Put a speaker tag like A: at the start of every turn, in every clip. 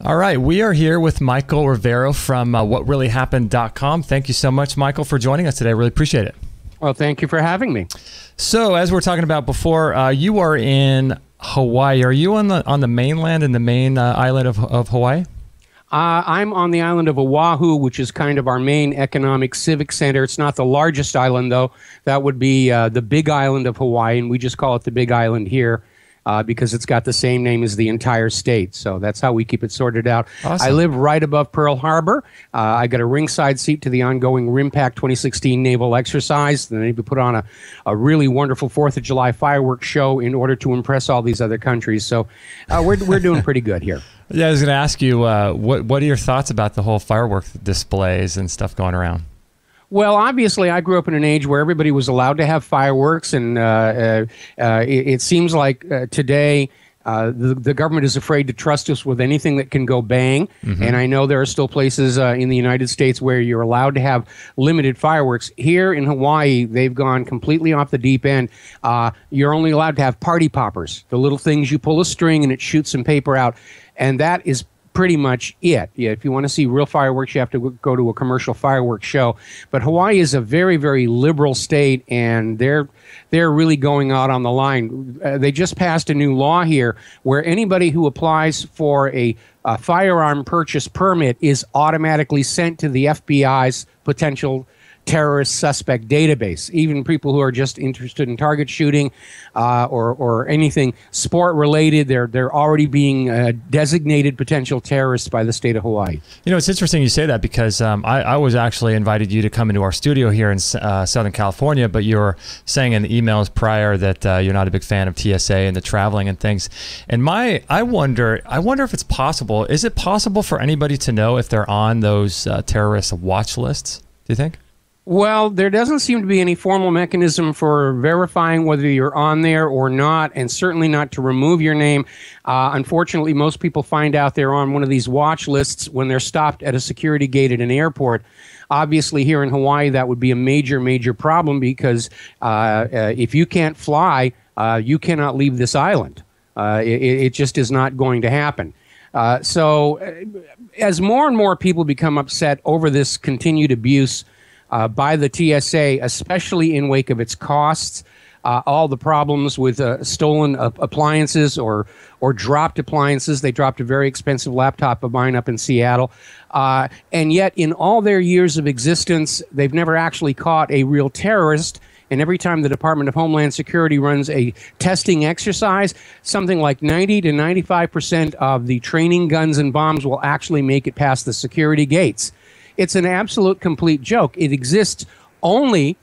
A: All right, we are here with Michael Rivero from whatreallyhappened.com. Thank you so much, Michael, for joining us today. I really appreciate it.
B: Well, thank you for having me.
A: So, as we were talking about before, you are in Hawaii. Are you on the mainland, in the main island of Hawaii?
B: I'm on the island of Oahu, which is kind of our main economic civic center. It's not the largest island, though. That would be the Big Island of Hawaii, and we just call it the Big Island here because it's got the same name as the entire state. So that's how we keep it sorted out.
A: Awesome.
B: I live right above Pearl Harbor. I got a ringside seat to the ongoing RIMPAC 2016 naval exercise. Then they put on a really wonderful 4th of July fireworks show in order to impress all these other countries. So we're doing pretty good here.
A: Yeah, I was going to ask you, what are your thoughts about the whole fireworks displays and stuff going around?
B: Well, obviously, I grew up in an age where everybody was allowed to have fireworks, and it seems like today the government is afraid to trust us with anything that can go bang. Mm-hmm. And I know there are still places in the United States where you're allowed to have limited fireworks. Here in Hawaii, they've gone completely off the deep end. You're only allowed to have party poppers, the little things you pull a string and it shoots some paper out. And that is pretty much it. Yeah, if you want to see real fireworks, you have to go to a commercial fireworks show. But Hawaii is a very, very liberal state, and they're really going out on the line. They just passed a new law here where anybody who applies for a firearm purchase permit is automatically sent to the FBI's potential terrorist suspect database. Even people who are just interested in target shooting or anything sport related, they're already being designated potential terrorists by the state of Hawaii.
A: You know, it's interesting you say that because I was actually invited you to come into our studio here in Southern California, but you were saying in the emails prior that you're not a big fan of TSA and the traveling and things. And I wonder if it's possible. Is it possible for anybody to know if they're on those terrorist watch lists? Do you think?
B: Well, there doesn't seem to be any formal mechanism for verifying whether you're on there or not, and certainly not to remove your name. Unfortunately, most people find out they're on one of these watch lists when they're stopped at a security gate at an airport. Obviously, here in Hawaii, that would be a major, major problem because if you can't fly, you cannot leave this island. It just is not going to happen. So as more and more people become upset over this continued abuse by the TSA, especially in wake of its costs, all the problems with stolen appliances or dropped appliances. They dropped a very expensive laptop of mine up in Seattle. And yet, in all their years of existence, they've never actually caught a real terrorist. And every time the Department of Homeland Security runs a testing exercise, something like 90 to 95% of the training guns and bombs will actually make it past the security gates. It's an absolute complete joke. It exists only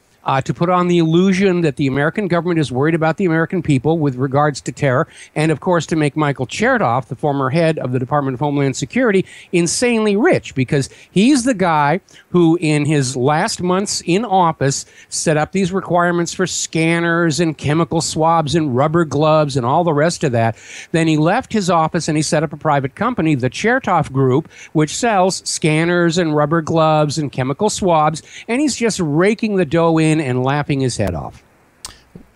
B: to put on the illusion that the American government is worried about the American people with regards to terror, and of course to make Michael Chertoff, the former head of the Department of Homeland Security, insanely rich, because he's the guy who in his last months in office set up these requirements for scanners and chemical swabs and rubber gloves and all the rest of that. Then he left his office and he set up a private company, the Chertoff Group, which sells scanners and rubber gloves and chemical swabs, and he's just raking the dough in and laughing his head off.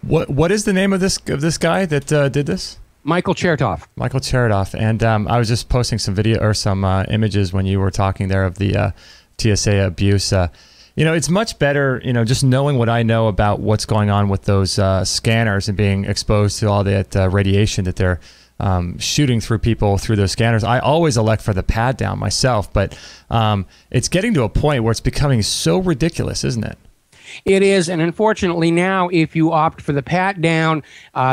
A: What is the name of this guy that did this?
B: Michael Chertoff. Michael
A: Chertoff. And I was just posting some video or some images when you were talking there of the TSA abuse. You know, it's much better, you know, just knowing what I know about what's going on with those scanners and being exposed to all that radiation that they're shooting through people through those scanners. I always elect for the pat down myself, but it's getting to a point where it's becoming so ridiculous, isn't it?
B: It is, and unfortunately now, if you opt for the pat down,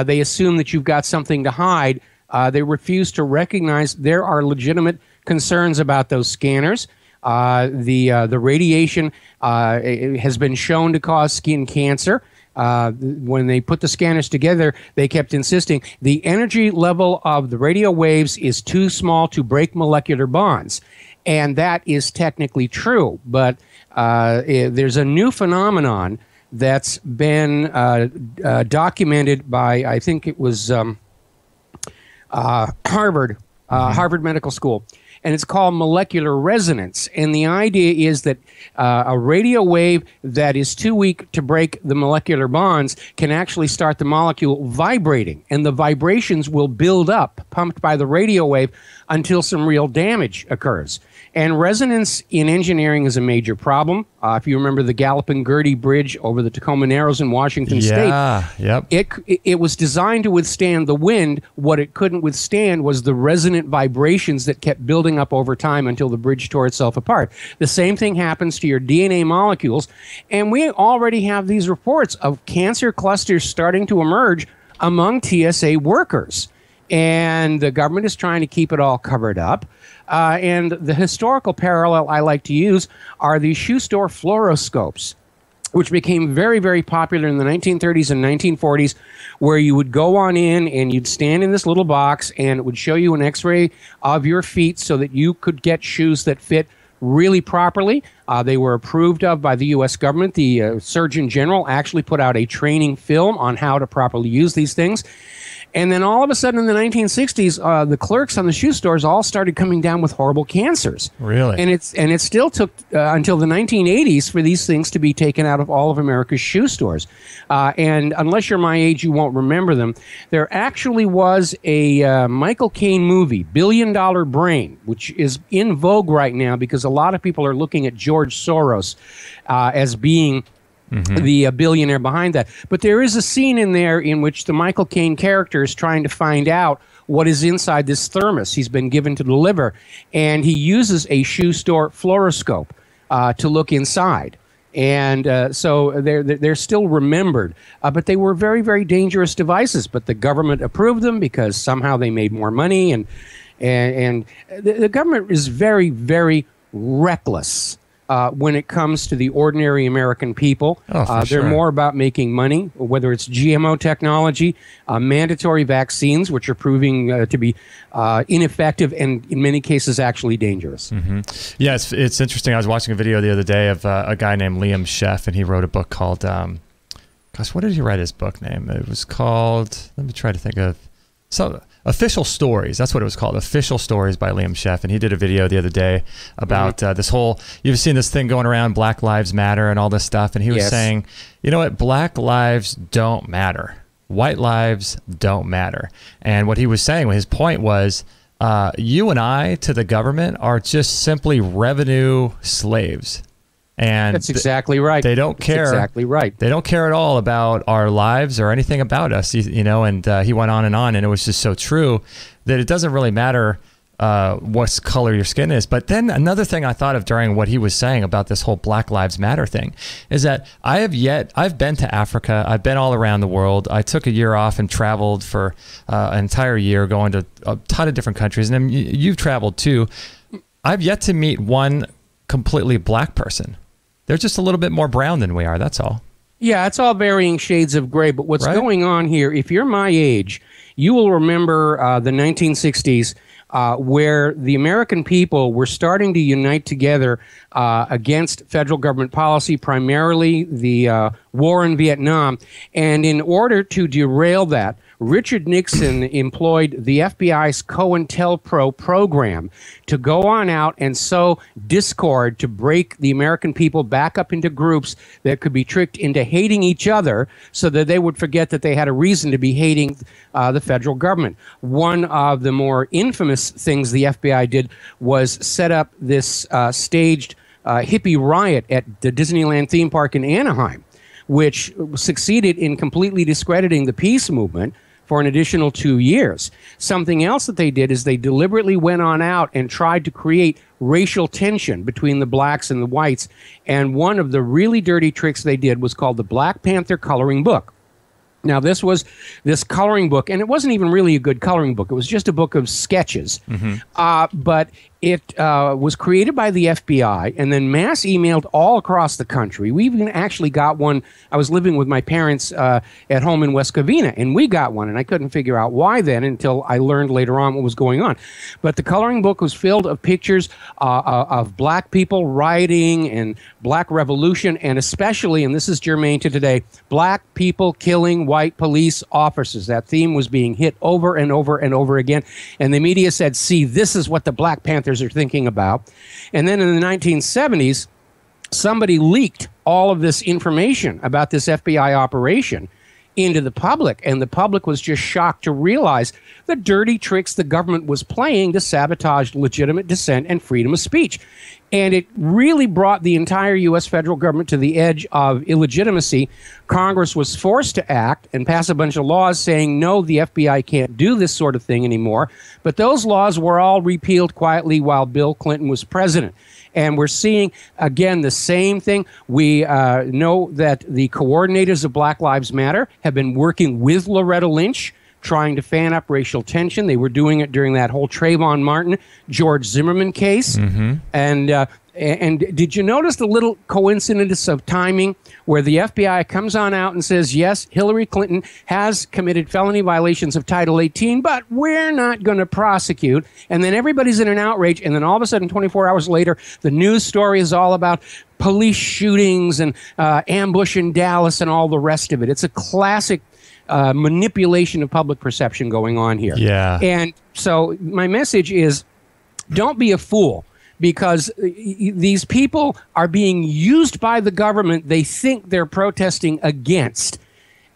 B: they assume that you've got something to hide. They refuse to recognize there are legitimate concerns about those scanners. The radiation has been shown to cause skin cancer. When they put the scanners together, they kept insisting the energy level of the radio waves is too small to break molecular bonds. And that is technically true, but there's a new phenomenon that's been documented by, I think it was Harvard Medical School. and it's called molecular resonance. And the idea is that a radio wave that is too weak to break the molecular bonds can actually start the molecule vibrating, and the vibrations will build up, pumped by the radio wave, until some real damage occurs. And resonance in engineering is a major problem. If you remember the Gallup-Gertie Bridge over the Tacoma Narrows in Washington State, it was designed to withstand the wind. What it couldn't withstand was the resonant vibrations that kept building up over time until the bridge tore itself apart. The same thing happens to your DNA molecules, and we already have these reports of cancer clusters starting to emerge among TSA workers. And the government is trying to keep it all covered up. And the historical parallel I like to use are these shoe store fluoroscopes, which became very, very popular in the 1930s and 1940s, where you would go on in and you'd stand in this little box and it would show you an x-ray of your feet so that you could get shoes that fit really properly. They were approved of by the U.S. government. The Surgeon General actually put out a training film on how to properly use these things. And then all of a sudden in the 1960s, the clerks on the shoe stores all started coming down with horrible cancers.
A: Really?
B: And it still took until the 1980s for these things to be taken out of all of America's shoe stores. And unless you're my age, you won't remember them. There actually was a Michael Caine movie, $1 Billion Brain, which is in vogue right now because a lot of people are looking at George Soros as being the billionaire behind that. But there is a scene in there in which the Michael Caine character is trying to find out what is inside this thermos he's been given to the liver, and he uses a shoe store fluoroscope to look inside. And so they're still remembered. But they were very, very dangerous devices, but the government approved them because somehow they made more money. And the government is very, very reckless when it comes to the ordinary American people. They're more about making money, whether it's GMO technology, mandatory vaccines, which are proving to be ineffective and in many cases actually dangerous.
A: Yeah, it's interesting. I was watching a video the other day of a guy named Liam Sheff, and he wrote a book called, gosh, what did he write his book name? It was called, let me try to think of, Official Stories. That's what it was called. Official Stories by Liam Sheff. And he did a video the other day about this whole, you've seen this thing going around, Black Lives Matter and all this stuff. And he was saying, you know what? Black lives don't matter. White lives don't matter. And what he was saying, his point was, you and I to the government are just simply revenue slaves. And
B: that's exactly right.
A: They don't care.
B: That's exactly right.
A: They don't care at all about our lives or anything about us, you know. And he went on, and it was just so true that it doesn't really matter what color your skin is. But then another thing I thought of during what he was saying about this whole Black Lives Matter thing is that I've been to Africa. I've been all around the world. I took a year off and traveled for an entire year, going to a ton of different countries. And you've traveled too. I've yet to meet one completely black person. They're just a little bit more brown than we are. That's all.
B: Yeah, it's all varying shades of gray. But what's going on here, if you're my age, you will remember the 1960s where the American people were starting to unite together against federal government policy, primarily the war in Vietnam. And in order to derail that, Richard Nixon employed the FBI's COINTELPRO program to go on out and sow discord to break the American people back up into groups that could be tricked into hating each other so that they would forget that they had a reason to be hating the federal government. One of the more infamous things the FBI did was set up this staged hippie riot at the Disneyland theme park in Anaheim, which succeeded in completely discrediting the peace movement for an additional 2 years. Something else that they did is they deliberately went on out and tried to create racial tension between the blacks and the whites. And one of the really dirty tricks they did was called the Black Panther Coloring Book. Now, this was this coloring book, and it wasn't even really a good coloring book. It was just a book of sketches. But it was created by the FBI and then mass emailed all across the country. We even actually got one. I was living with my parents at home in West Covina, and we got one, and I couldn't figure out why then until I learned later on what was going on. But the coloring book was filled of pictures of black people rioting and black revolution, and especially, and this is germane to today, black people killing white police officers. That theme was being hit over and over and over again. And the media said, see, this is what the Black Panthers are thinking about. And then in the 1970s, somebody leaked all of this information about this FBI operation into the public, and the public was just shocked to realize the dirty tricks the government was playing to sabotage legitimate dissent and freedom of speech. And it really brought the entire U.S. federal government to the edge of illegitimacy. Congress was forced to act and pass a bunch of laws saying, no, the FBI can't do this sort of thing anymore. But those laws were all repealed quietly while Bill Clinton was president. And we're seeing, again, the same thing. We know that the coordinators of Black Lives Matter have been working with Loretta Lynch, trying to fan up racial tension. They were doing it during that whole Trayvon Martin, George Zimmerman case. And did you notice the little coincidence of timing where the FBI comes on out and says, yes, Hillary Clinton has committed felony violations of Title 18, but we're not going to prosecute. And then everybody's in an outrage. And then all of a sudden, 24 hours later, the news story is all about police shootings and ambush in Dallas and all the rest of it. It's a classic manipulation of public perception going on here.
A: Yeah.
B: And so my message is, don't be a fool. Because these people are being used by the government they think they're protesting against.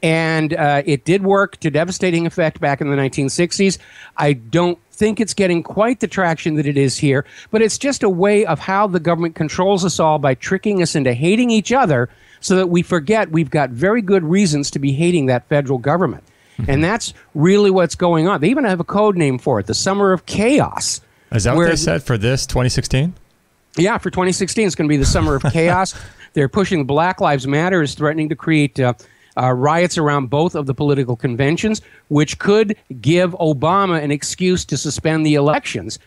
B: And it did work to devastating effect back in the 1960s. I don't think it's getting quite the traction that it is here, but it's just a way of how the government controls us all by tricking us into hating each other so that we forget we've got very good reasons to be hating that federal government. And that's really what's going on. They even have a code name for it, the Summer of Chaos.
A: Is that what they said for this 2016?
B: Yeah, for 2016, it's going to be the Summer of Chaos. They're pushing Black Lives Matter, is threatening to create riots around both of the political conventions, which could give Obama an excuse to suspend the elections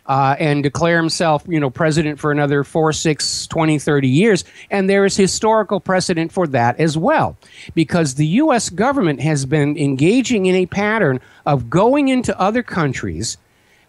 B: and declare himself, president for another 4, 6, 20, 30 years. And there is historical precedent for that as well, because the U.S. government has been engaging in a pattern of going into other countries.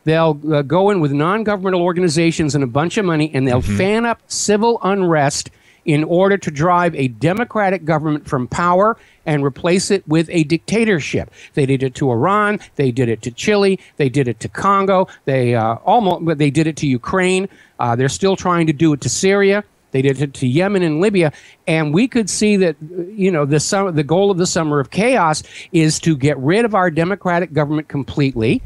B: They'll go in with non-governmental organizations and a bunch of money, and they'll fan up civil unrest in order to drive a democratic government from power and replace it with a dictatorship. They did it to Iran. They did it to Chile. They did it to Congo. They did it to Ukraine. They're still trying to do it to Syria. They did it to Yemen and Libya. And we could see that, the goal of the Summer of Chaos is to get rid of our democratic government completely.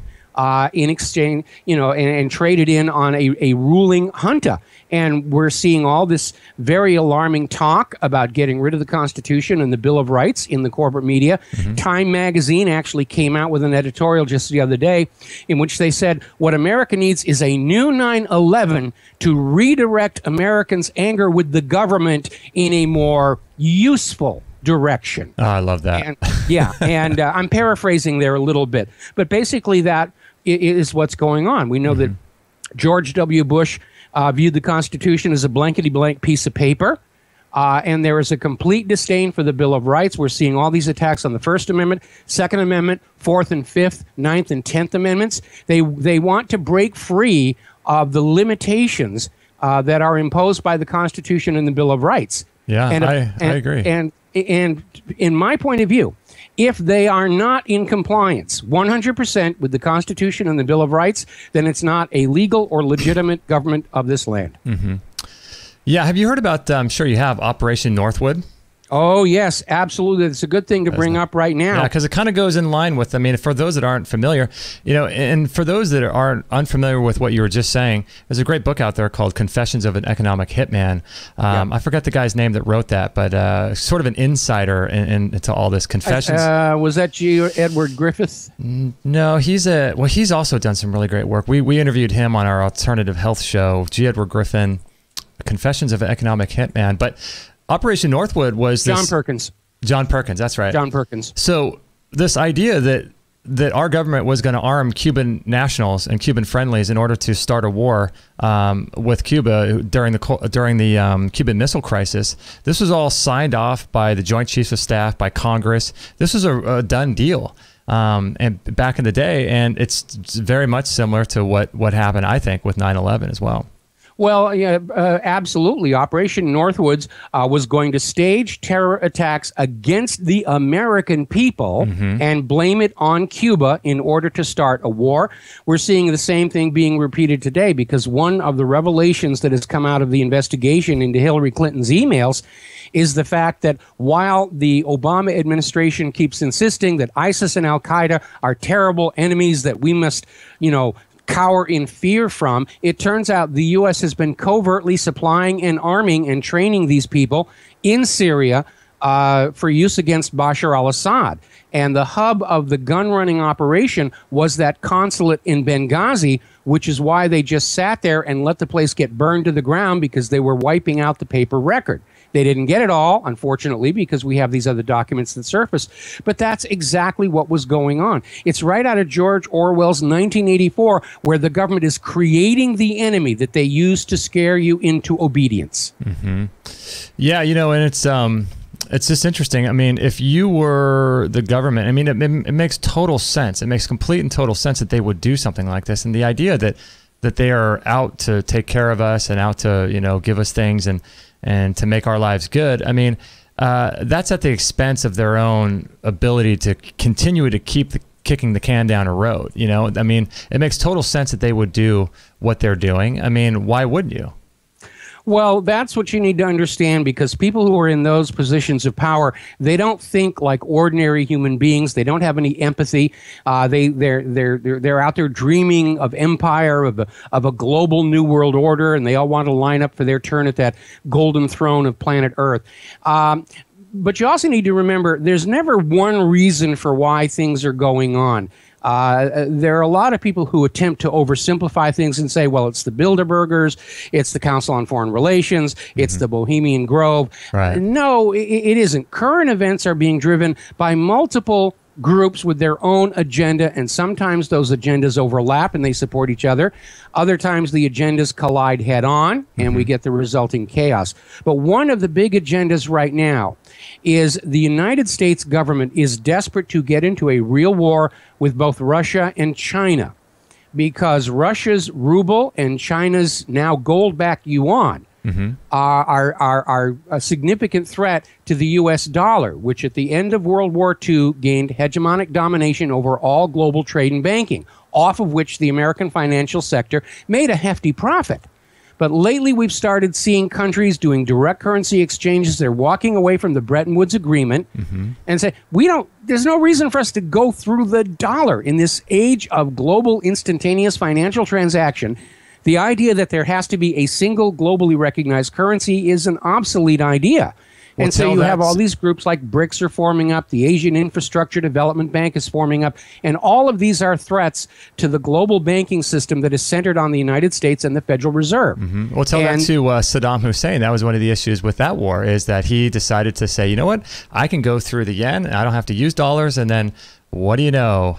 B: In exchange, and traded in on a ruling junta. And we're seeing all this very alarming talk about getting rid of the Constitution and the Bill of Rights in the corporate media. Time magazine actually came out with an editorial just the other day in which they said what America needs is a new 9/11 to redirect Americans' anger with the government in a more useful direction.
A: Oh, I love that.
B: And I'm paraphrasing there a little bit. But basically that is what's going on. We know that George W. Bush viewed the Constitution as a blankety-blank piece of paper, and there is a complete disdain for the Bill of Rights. We're seeing all these attacks on the First Amendment, Second Amendment, Fourth and Fifth, Ninth and 10th Amendments. They want to break free of the limitations that are imposed by the Constitution and the Bill of Rights.
A: Yeah, I agree.
B: And in my point of view, if they are not in compliance 100% with the Constitution and the Bill of Rights, then it's not a legal or legitimate government of this land.
A: Yeah, have you heard about, I'm sure you have, Operation Northwood?
B: Oh, yes, absolutely. It's a good thing to bring up right now.
A: Yeah, because it kind of goes in line with, for those that aren't familiar, and for those that are unfamiliar with what you were just saying, there's a great book out there called Confessions of an Economic Hitman. I forgot the guy's name that wrote that, but sort of an insider into all this. Confessions.
B: Was that G. Edward Griffith?
A: No, he's also done some really great work. We interviewed him on our alternative health show, G. Edward Griffin, Confessions of an Economic Hitman. But Operation Northwood was
B: John Perkins.
A: John Perkins, that's right.
B: John Perkins.
A: So this idea that our government was going to arm Cuban nationals and Cuban friendlies in order to start a war with Cuba during the Cuban Missile Crisis, this was all signed off by the Joint Chiefs of Staff, by Congress. This was a done deal. And back in the day, and it's very much similar to what happened, I think, with 9/11 as well.
B: Well, yeah, absolutely. Operation Northwoods was going to stage terror attacks against the American people and blame it on Cuba in order to start a war. We're seeing the same thing being repeated today because one of the revelations that has come out of the investigation into Hillary Clinton's emails is the fact that while the Obama administration keeps insisting that ISIS and Al-Qaeda are terrible enemies that we must, cower in fear from, it turns out the U.S. has been covertly supplying and arming and training these people in Syria for use against Bashar al-Assad. And the hub of the gun-running operation was that consulate in Benghazi, which is why they just sat there and let the place get burned to the ground because they were wiping out the paper record. They didn't get it all, unfortunately, because we have these other documents that surface. But that's exactly what was going on. It's right out of George Orwell's 1984, where the government is creating the enemy that they use to scare you into obedience.
A: Yeah, and it's just interesting. I mean, if you were the government, I mean, it makes total sense. It makes complete and total sense that they would do something like this. And the idea that they are out to take care of us and out to, give us things and to make our lives good. I mean, that's at the expense of their own ability to continue to keep kicking the can down a road. I mean, it makes total sense that they would do what they're doing. I mean, why wouldn't you?
B: Well, that's what you need to understand, because people who are in those positions of power, they don't think like ordinary human beings. They don't have any empathy. They're out there dreaming of empire, of a global new world order, and they all want to line up for their turn at that golden throne of planet Earth. But you also need to remember, there's never one reason for why things are going on. There are a lot of people who attempt to oversimplify things and say, well, it's the Bilderbergers, it's the Council on Foreign Relations, it's the Bohemian Grove.
A: Right.
B: No, it isn't. Current events are being driven by multiple groups with their own agenda, and sometimes those agendas overlap and they support each other. Other times the agendas collide head on and we get the resulting chaos. But one of the big agendas right now is the United States government is desperate to get into a real war with both Russia and China, because Russia's ruble and China's now gold-backed yuan are a significant threat to the U.S. dollar, which at the end of World War II gained hegemonic domination over all global trade and banking, off of which the American financial sector made a hefty profit. But lately, we've started seeing countries doing direct currency exchanges. They're walking away from the Bretton Woods Agreement and say, there's no reason for us to go through the dollar in this age of global instantaneous financial transaction. The idea that there has to be a single globally recognized currency is an obsolete idea. And so you have all these groups like BRICS are forming up, the Asian Infrastructure Development Bank is forming up, and all of these are threats to the global banking system that is centered on the United States and the Federal Reserve.
A: Well, tell that to Saddam Hussein. That was one of the issues with that war, is that he decided to say, you know what, I can go through the yen, and I don't have to use dollars, and then what do you know?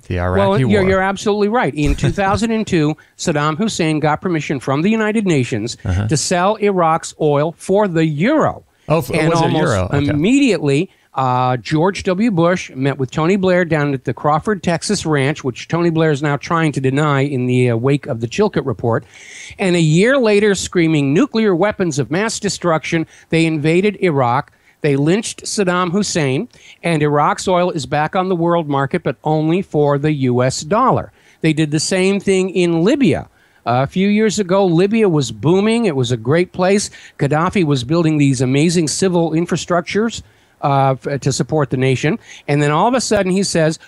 A: The Iraqi war.
B: You're absolutely right. In 2002, Saddam Hussein got permission from the United Nations to sell Iraq's oil for the euro.
A: Oh, and was it euro? Okay.
B: Immediately, George W. Bush met with Tony Blair down at the Crawford, Texas ranch, which Tony Blair is now trying to deny in the wake of the Chilcot Report. And a year later, screaming nuclear weapons of mass destruction, they invaded Iraq. They lynched Saddam Hussein, and Iraq's oil is back on the world market, but only for the U.S. dollar. They did the same thing in Libya. A few years ago, Libya was booming. It was a great place. Gaddafi was building these amazing civil infrastructures to support the nation. And then all of a sudden he says,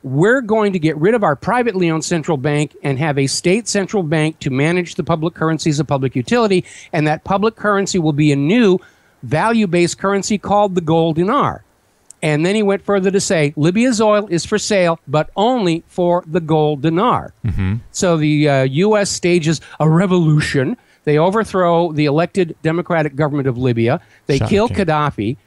B: we're going to get rid of our privately owned central bank and have a state central bank to manage the public currencies of public utility. And that public currency will be a new value-based currency called the gold dinar. And then he went further to say, Libya's oil is for sale, but only for the gold dinar. So the U.S. stages a revolution. They overthrow the elected democratic government of Libya. They kill Gaddafi.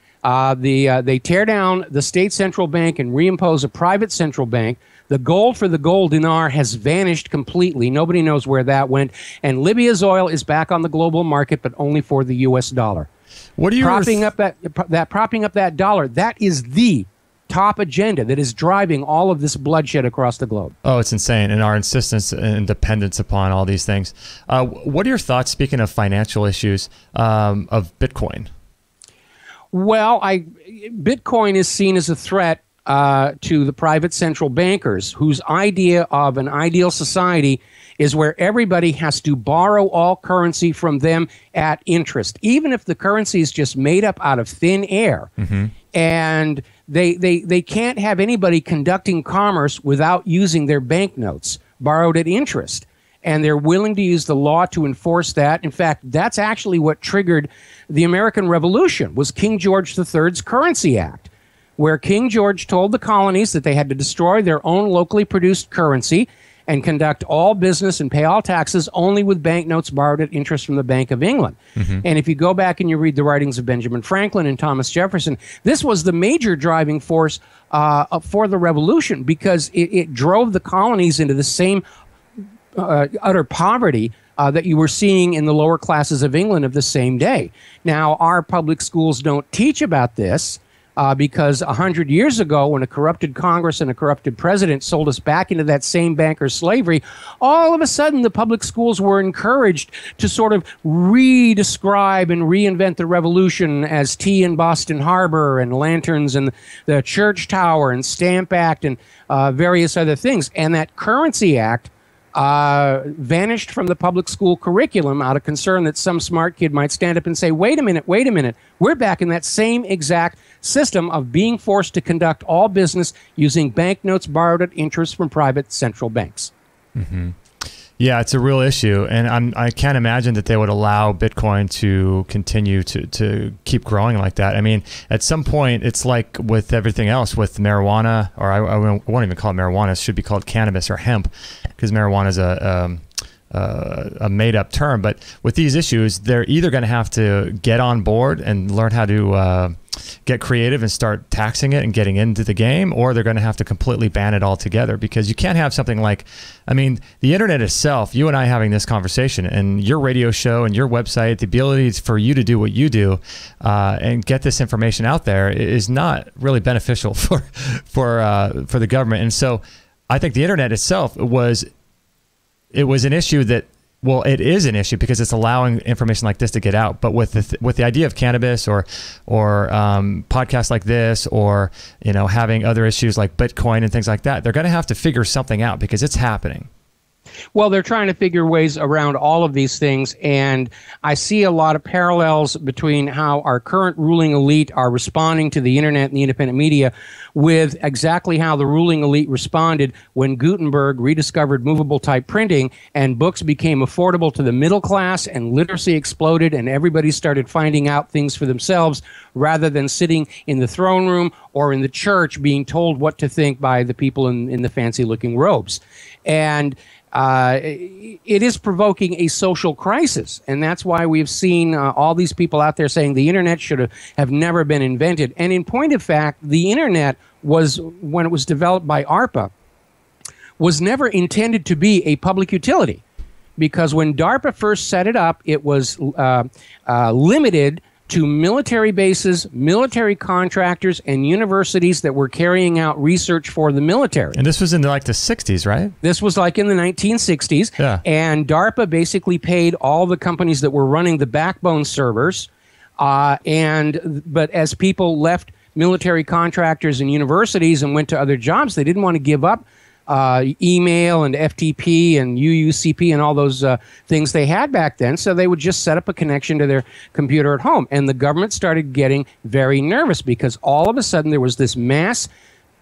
B: They tear down the state central bank and reimpose a private central bank. The gold for the gold dinar has vanished completely. Nobody knows where that went. And Libya's oil is back on the global market, but only for the U.S. dollar.
A: What are you
B: propping up that dollar? That is the top agenda that is driving all of this bloodshed across the globe.
A: Oh, it's insane. And our insistence and dependence upon all these things. What are your thoughts, speaking of financial issues, of Bitcoin?
B: Well, Bitcoin is seen as a threat to the private central bankers, whose idea of an ideal society is where everybody has to borrow all currency from them at interest, even if the currency is just made up out of thin air. Mm-hmm. And they can't have anybody conducting commerce without using their banknotes borrowed at interest. And they're willing to use the law to enforce that. In fact, that's actually what triggered the American Revolution, was King George III's Currency Act, where King George told the colonies that they had to destroy their own locally produced currency and conduct all business and pay all taxes only with banknotes borrowed at interest from the Bank of England. Mm-hmm. And if you go back and you read the writings of Benjamin Franklin and Thomas Jefferson, this was the major driving force for the Revolution, because it drove the colonies into the same utter poverty that you were seeing in the lower classes of England of the same day. Now, our public schools don't teach about this because 100 years ago, when a corrupted Congress and a corrupted president sold us back into that same banker slavery, all of a sudden the public schools were encouraged to sort of re-describe and reinvent the Revolution as tea in Boston Harbor and lanterns and the church tower and Stamp Act and various other things. And that Currency Act vanished from the public school curriculum out of concern that some smart kid might stand up and say, wait a minute, we're back in that same exact system of being forced to conduct all business using banknotes borrowed at interest from private central banks.
A: Mm-hmm. Yeah, it's a real issue, and I can't imagine that they would allow Bitcoin to continue to keep growing like that. I mean, at some point, it's like with everything else, with marijuana, or I won't even call it marijuana, it should be called cannabis or hemp, because marijuana is a made-up term. But with these issues, they're either going to have to get on board and learn how to get creative and start taxing it and getting into the game, or they're going to have to completely ban it altogether, because you can't have something like, I mean, the internet itself, you and I having this conversation, and your radio show and your website, the ability for you to do what you do and get this information out there is not really beneficial for the government. And so I think the internet itself was an issue that, well, it is an issue because it's allowing information like this to get out. But with the idea of cannabis or podcasts like this, or having other issues like Bitcoin and things like that, they're going to have to figure something out because it's happening.
B: Well, they're trying to figure ways around all of these things, and I see a lot of parallels between how our current ruling elite are responding to the internet and the independent media with exactly how the ruling elite responded when Gutenberg rediscovered movable type printing and books became affordable to the middle class and literacy exploded and everybody started finding out things for themselves rather than sitting in the throne room or in the church being told what to think by the people in the fancy-looking robes. And it is provoking a social crisis, and that's why we've seen all these people out there saying the internet should have never been invented. And in point of fact, the internet was, when it was developed by ARPA, was never intended to be a public utility, because when DARPA first set it up, it was limited to military bases, military contractors, and universities that were carrying out research for the military.
A: And this was in the 60s, right?
B: This was like in the 1960s.
A: Yeah.
B: And DARPA basically paid all the companies that were running the backbone servers. But as people left military contractors and universities and went to other jobs, they didn't want to give up email and FTP and UUCP and all those things they had back then, so they would just set up a connection to their computer at home. And the government started getting very nervous because all of a sudden there was this mass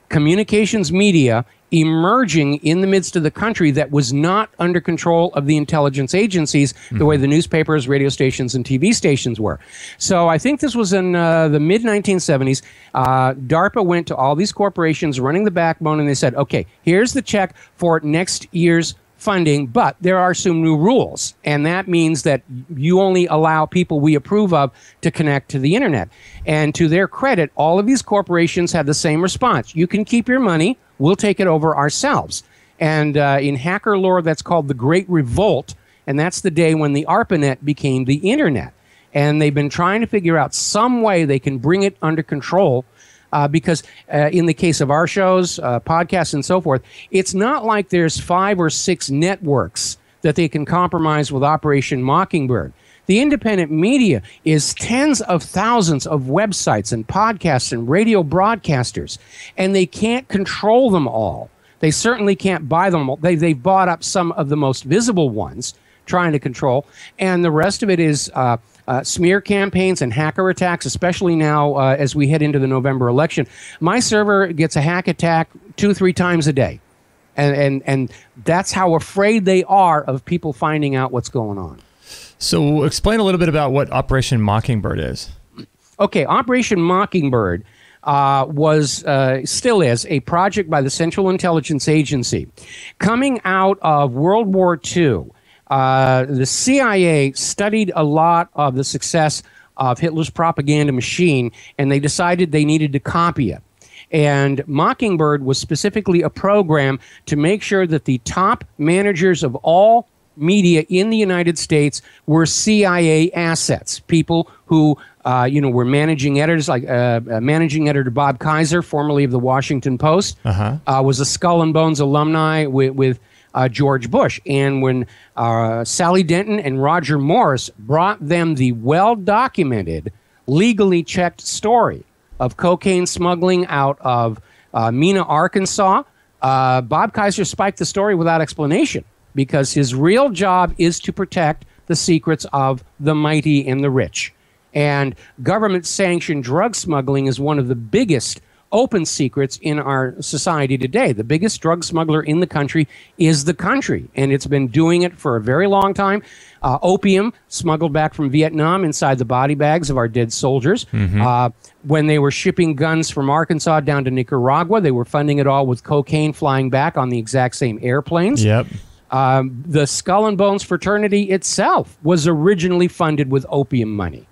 B: communications media emerging in the midst of the country that was not under control of the intelligence agencies the way the newspapers, radio stations, and TV stations were. So I think this was in the mid-1970s. DARPA went to all these corporations running the backbone, and they said, okay, here's the check for next year's funding, but there are some new rules, and that means that you only allow people we approve of to connect to the internet. And to their credit, all of these corporations had the same response. You can keep your money, we'll take it over ourselves. And in hacker lore, that's called the Great Revolt, and that's the day when the ARPANET became the internet. And they've been trying to figure out some way they can bring it under control because in the case of our shows, podcasts, and so forth, it's not like there's 5 or 6 networks that they can compromise with Operation Mockingbird. The independent media is tens of thousands of websites and podcasts and radio broadcasters, and they can't control them all. They certainly can't buy them all. They've bought up some of the most visible ones, trying to control, and the rest of it is smear campaigns and hacker attacks, especially now as we head into the November election. My server gets a hack attack 2-3 times a day, and that's how afraid they are of people finding out what's going on.
A: So explain a little bit about what Operation Mockingbird is.
B: Okay, Operation Mockingbird still is a project by the Central Intelligence Agency. Coming out of World War II, the CIA studied a lot of the success of Hitler's propaganda machine, and they decided they needed to copy it. And Mockingbird was specifically a program to make sure that the top managers of all media in the United States were CIA assets, people who were managing editors, like managing editor Bob Kaiser, formerly of the Washington Post, was a Skull and Bones alumni with George Bush. And when Sally Denton and Roger Morris brought them the well-documented, legally checked story of cocaine smuggling out of Mena, Arkansas, Bob Kaiser spiked the story without explanation, because his real job is to protect the secrets of the mighty and the rich. And government-sanctioned drug smuggling is one of the biggest open secrets in our society today. The biggest drug smuggler in the country is the country, and it's been doing it for a very long time. Opium smuggled back from Vietnam inside the body bags of our dead soldiers. When they were shipping guns from Arkansas down to Nicaragua, they were funding it all with cocaine flying back on the exact same airplanes.
A: Yep.
B: The Skull and Bones fraternity itself was originally funded with opium money.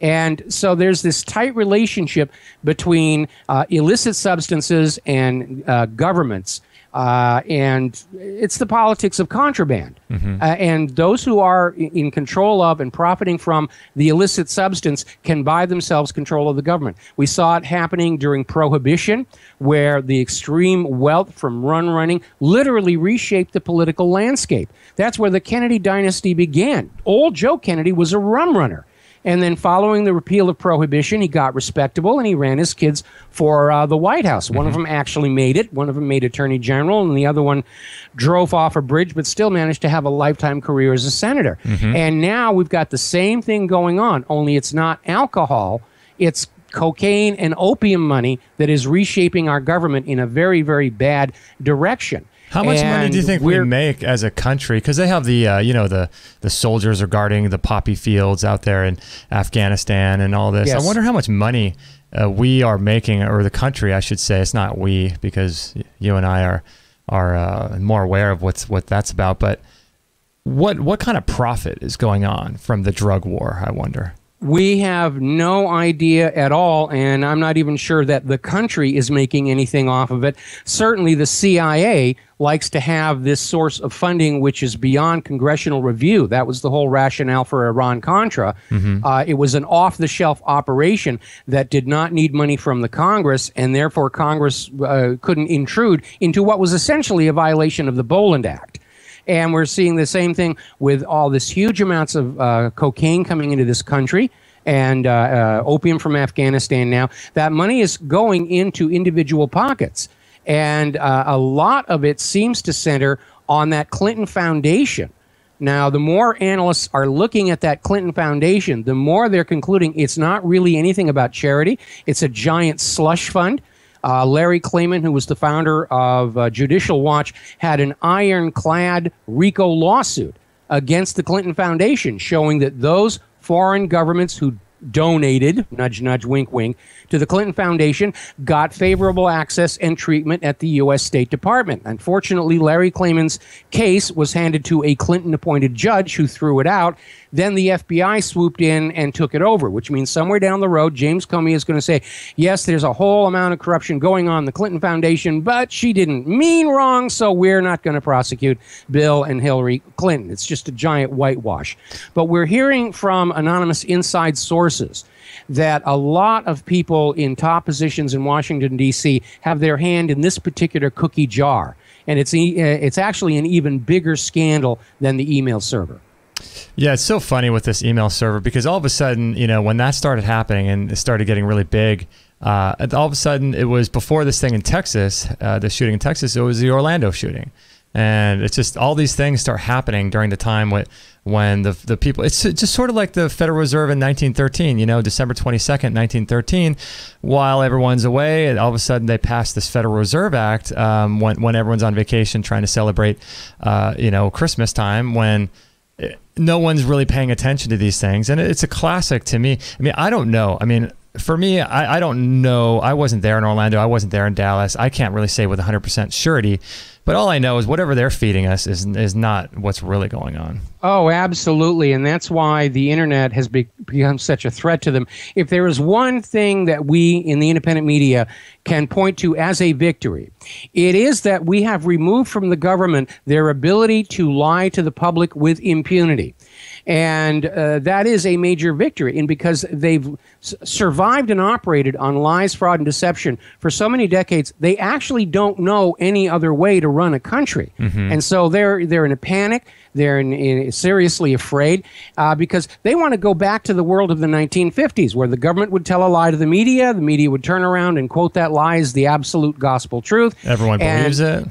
B: And so there's this tight relationship between illicit substances and governments. And it's the politics of contraband. And those who are in control of and profiting from the illicit substance can buy themselves control of the government. We saw it happening during Prohibition, where the extreme wealth from running literally reshaped the political landscape. That's where the Kennedy dynasty began. Old Joe Kennedy was a rum runner. And then following the repeal of Prohibition, he got respectable and he ran his kids for the White House. One of them actually made it. One of them made Attorney General, and the other one drove off a bridge but still managed to have a lifetime career as a senator. And now we've got the same thing going on, only it's not alcohol. It's cocaine and opium money that is reshaping our government in a very, very bad direction.
A: How much money do you think we make as a country? Because they have the, the soldiers are guarding the poppy fields out there in Afghanistan and all this.
B: Yes.
A: I wonder how much money we are making, or the country, I should say. It's not we, because you and I are more aware of what that's about. But what kind of profit is going on from the drug war, I wonder?
B: We have no idea at all, and I'm not even sure that the country is making anything off of it. Certainly the CIA likes to have this source of funding which is beyond congressional review. That was the whole rationale for Iran-Contra. It was an off-the-shelf operation that did not need money from the Congress, and therefore Congress couldn't intrude into what was essentially a violation of the Boland Act. And we're seeing the same thing with all this huge amounts of cocaine coming into this country and opium from Afghanistan now. That money is going into individual pockets. And a lot of it seems to center on that Clinton Foundation. Now, the more analysts are looking at that Clinton Foundation, the more they're concluding it's not really anything about charity. It's a giant slush fund. Larry Klayman, who was the founder of Judicial Watch, had an ironclad RICO lawsuit against the Clinton Foundation, showing that those foreign governments who donated, nudge, nudge, wink, wink, to the Clinton Foundation got favorable access and treatment at the U.S. State Department. Unfortunately, Larry Klayman's case was handed to a Clinton-appointed judge who threw it out. Then the FBI swooped in and took it over, which means somewhere down the road, James Comey is going to say, yes, there's a whole amount of corruption going on in the Clinton Foundation, but she didn't mean wrong, so we're not going to prosecute Bill and Hillary Clinton. It's just a giant whitewash. But we're hearing from anonymous inside sources sources that a lot of people in top positions in Washington, D.C. have their hand in this particular cookie jar. And it's actually an even bigger scandal than the email server.
A: Yeah, it's so funny with this email server because all of a sudden, when that started happening and it started getting really big, all of a sudden it was before this thing in Texas, the shooting in Texas, it was the Orlando shooting. And it's just all these things start happening during the time when the people, it's just sort of like the Federal Reserve in 1913, December 22nd, 1913, while everyone's away, and all of a sudden they pass this Federal Reserve Act when everyone's on vacation trying to celebrate, Christmas time, when no one's really paying attention to these things. And it's a classic to me. I mean, I don't know. I mean, for me, I don't know. I wasn't there in Orlando. I wasn't there in Dallas. I can't really say with 100% surety. But all I know is whatever they're feeding us is not what's really going on.
B: Oh, absolutely. And that's why the internet has become such a threat to them. If there is one thing that we in the independent media can point to as a victory, it is that we have removed from the government their ability to lie to the public with impunity. And that is a major victory. And because they've survived and operated on lies, fraud, and deception for so many decades, they actually don't know any other way to run a country. Mm-hmm. And so they're in a panic. They're seriously afraid because they want to go back to the world of the 1950s, where the government would tell a lie to the media would turn around and quote that lie as the absolute gospel truth.
A: Everyone believes it.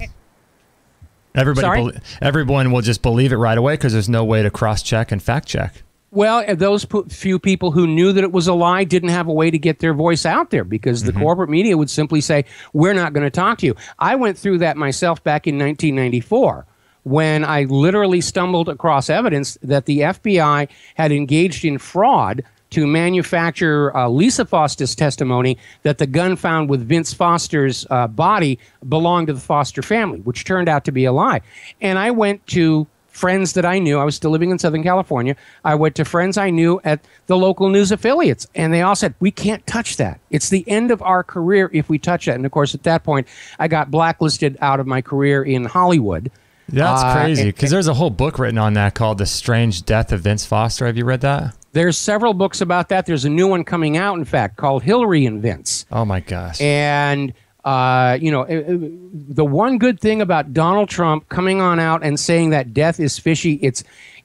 A: Everyone will just believe it right away because there's no way to cross-check and fact-check.
B: Well, those few people who knew that it was a lie didn't have a way to get their voice out there because the corporate media would simply say, we're not going to talk to you. I went through that myself back in 1994 when I literally stumbled across evidence that the FBI had engaged in fraud to manufacture Lisa Foster's testimony that the gun found with Vince Foster's body belonged to the Foster family, which turned out to be a lie. And I went to friends that I knew. I was still living in Southern California. I went to friends I knew at the local news affiliates, and they all said, we can't touch that. It's the end of our career if we touch that. And, of course, at that point, I got blacklisted out of my career in Hollywood.
A: That's crazy, because there's a whole book written on that called The Strange Death of Vince Foster. Have you read that?
B: There's several books about that. There's a new one coming out, in fact, called Hillary and Vince.
A: Oh, my gosh.
B: And, the one good thing about Donald Trump coming on out and saying that death is fishy,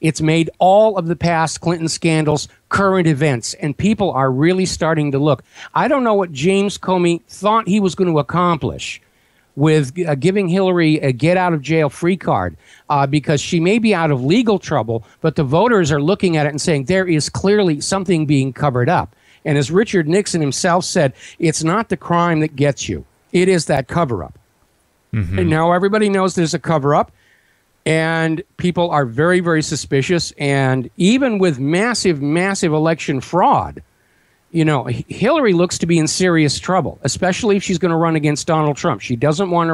B: it's made all of the past Clinton scandals current events, and people are really starting to look. I don't know what James Comey thought he was going to accomplish with giving Hillary a get-out-of-jail-free card because she may be out of legal trouble, but the voters are looking at it and saying there is clearly something being covered up. And as Richard Nixon himself said, it's not the crime that gets you. It is that cover-up. Mm-hmm. And now everybody knows there's a cover-up, and people are very, very suspicious. And even with massive, massive election fraud, Hillary looks to be in serious trouble, especially if she's going to run against Donald Trump. She doesn't want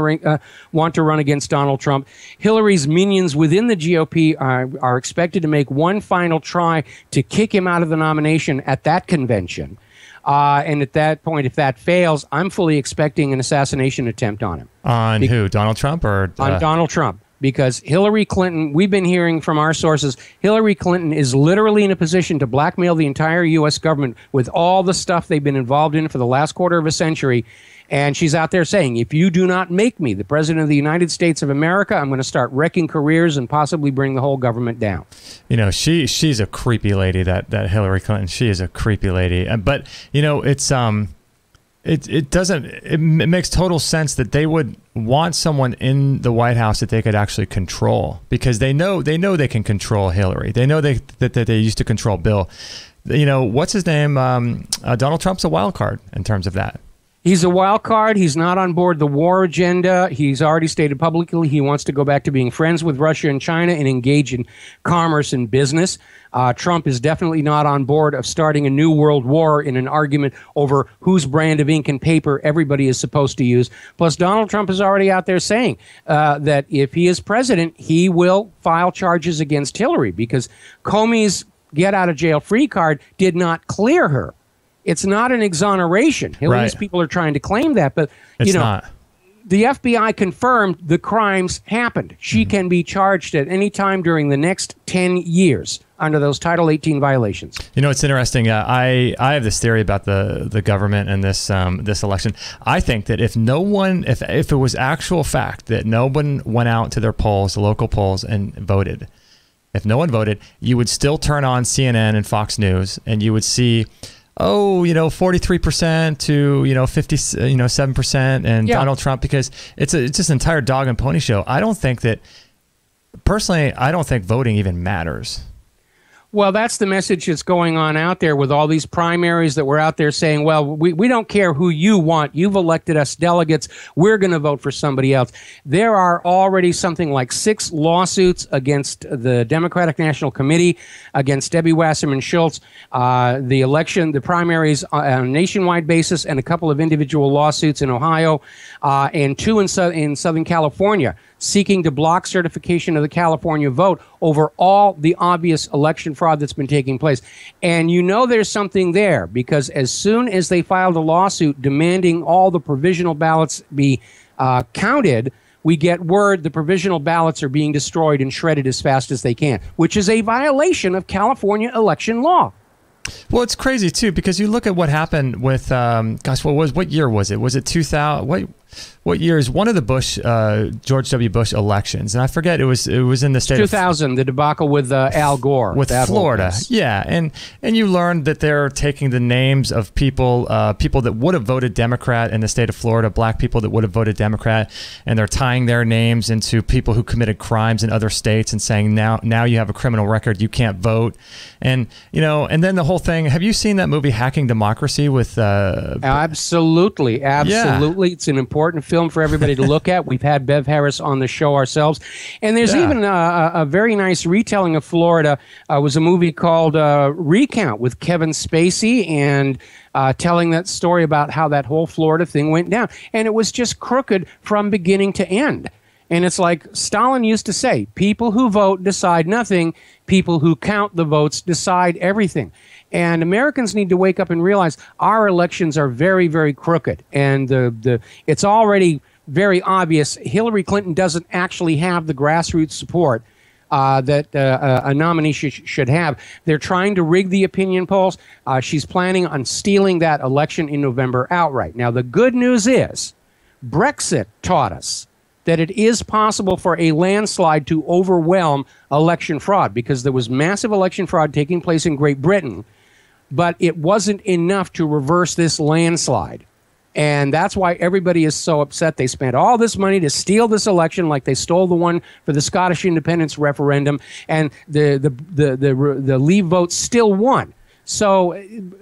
B: to run against Donald Trump. Hillary's minions within the GOP are expected to make one final try to kick him out of the nomination at that convention. And at that point, if that fails, I'm fully expecting an assassination attempt on him.
A: On who? Donald Trump or?
B: On Donald Trump. Because Hillary Clinton, we've been hearing from our sources, Hillary Clinton is literally in a position to blackmail the entire U.S. government with all the stuff they've been involved in for the last quarter of a century. And she's out there saying, if you do not make me the president of the United States of America, I'm going to start wrecking careers and possibly bring the whole government down.
A: She's a creepy lady, that Hillary Clinton. She is a creepy lady. But, it's... It makes total sense that they would want someone in the White House that they could actually control, because they know they can control Hillary. They know that they used to control Bill. What's his name? Donald Trump's a wild card in terms of that.
B: He's a wild card. He's not on board the war agenda. He's already stated publicly he wants to go back to being friends with Russia and China and engage in commerce and business. Trump is definitely not on board of starting a new world war in an argument over whose brand of ink and paper everybody is supposed to use. Plus, Donald Trump is already out there saying that if he is president, he will file charges against Hillary because Comey's get-out-of-jail-free card did not clear her. It's not an exoneration. Hillary's people are trying to claim that, but
A: it's not.
B: The FBI confirmed the crimes happened. She can be charged at any time during the next 10 years under those Title 18 violations.
A: You know, it's interesting. I have this theory about the government and this election. I think that if it was actual fact that no one went out to their polls, the local polls, and voted, if no one voted, you would still turn on CNN and Fox News, and you would see, 43% to 7%, and Donald Trump, because it's just an entire dog and pony show. I don't think voting even matters.
B: Well, that's the message that's going on out there with all these primaries that we're out there saying, well, we don't care who you want. You've elected us delegates. We're going to vote for somebody else. There are already something like 6 lawsuits against the Democratic National Committee, against Debbie Wasserman Schultz, the primaries on a nationwide basis, and a couple of individual lawsuits in Ohio, and 2 in Southern California, seeking to block certification of the California vote over all the obvious election fraud that's been taking place. And there's something there, because as soon as they filed a lawsuit demanding all the provisional ballots be counted, we get word the provisional ballots are being destroyed and shredded as fast as they can, which is a violation of California election law.
A: Well, it's crazy too, because you look at what happened with what year was it? Was it 2000? What year is one of the George W. Bush elections? And I forget, it was in the state
B: 2000, the debacle with Al Gore.
A: With Florida. Yeah. And you learned that they're taking the names of people that would have voted Democrat in the state of Florida, black people that would have voted Democrat, and they're tying their names into people who committed crimes in other states and saying, now you have a criminal record, you can't vote. And, and then the whole thing, have you seen that movie Hacking Democracy with...
B: Absolutely. Yeah. It's an important film for everybody to look at. We've had Bev Harris on the show ourselves. And there's even a very nice retelling of Florida. Was a movie called Recount with Kevin Spacey, and telling that story about how that whole Florida thing went down. And it was just crooked from beginning to end. And it's like Stalin used to say, people who vote decide nothing. People who count the votes decide everything. And Americans need to wake up and realize our elections are very, very crooked. And it's already very obvious Hillary Clinton doesn't actually have the grassroots support that a nominee should have. They're trying to rig the opinion polls. She's planning on stealing that election in November outright. Now, the good news is Brexit taught us that it is possible for a landslide to overwhelm election fraud, because there was massive election fraud taking place in Great Britain, but it wasn't enough to reverse this landslide. And that's why everybody is so upset. They spent all this money to steal this election, like they stole the one for the Scottish independence referendum, and the Leave vote still won. So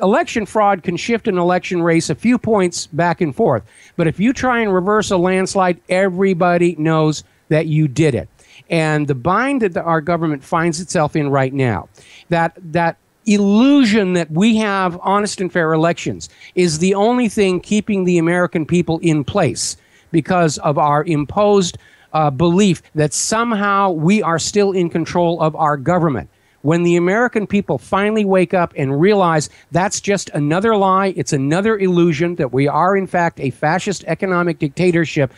B: election fraud can shift an election race a few points back and forth. But if you try and reverse a landslide, everybody knows that you did it. And the bind that our government finds itself in right now, that illusion that we have honest and fair elections, is the only thing keeping the American people in place, because of our imposed belief that somehow we are still in control of our government. When the American people finally wake up and realize that's just another lie, it's another illusion, that we are in fact a fascist economic dictatorship,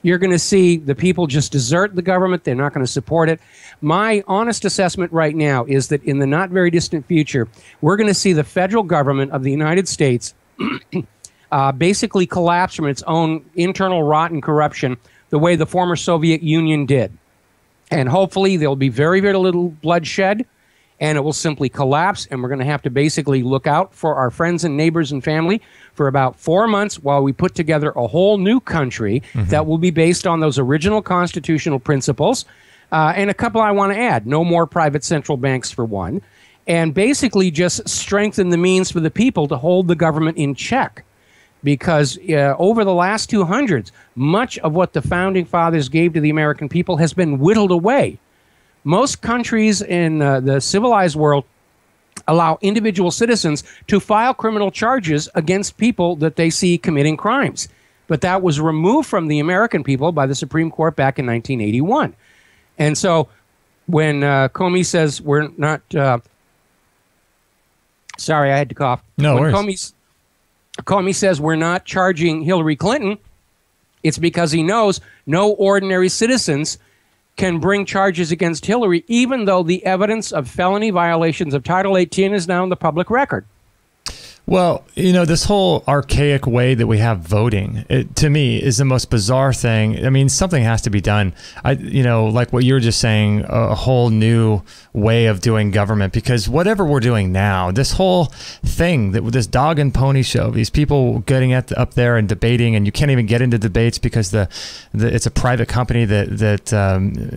B: you're going to see the people just desert the government. They're not going to support it. My honest assessment right now is that in the not very distant future, we're going to see the federal government of the United States basically collapse from its own internal rot and corruption, the way the former Soviet Union did. And hopefully there'll be very, very little bloodshed, and it will simply collapse, and we're going to have to basically look out for our friends and neighbors and family for about 4 months while we put together a whole new country that will be based on those original constitutional principles. And a couple I want to add: no more private central banks, for one, and basically just strengthen the means for the people to hold the government in check. Because over the last 200s, much of what the Founding Fathers gave to the American people has been whittled away. Most countries in the civilized world allow individual citizens to file criminal charges against people that they see committing crimes. But that was removed from the American people by the Supreme Court back in 1981. And so when Comey says we're not... sorry, I had to cough.
A: No worries.
B: Comey says we're not charging Hillary Clinton, it's because he knows no ordinary citizens can bring charges against Hillary, even though the evidence of felony violations of Title 18 is now in the public record.
A: Well, you know, this whole archaic way that we have voting, to me, is the most bizarre thing. I mean, something has to be done. You know, like what you were just saying, a whole new way of doing government, because whatever we're doing now, this whole thing, that with this dog and pony show, these people getting up there and debating, and you can't even get into debates because it's a private company that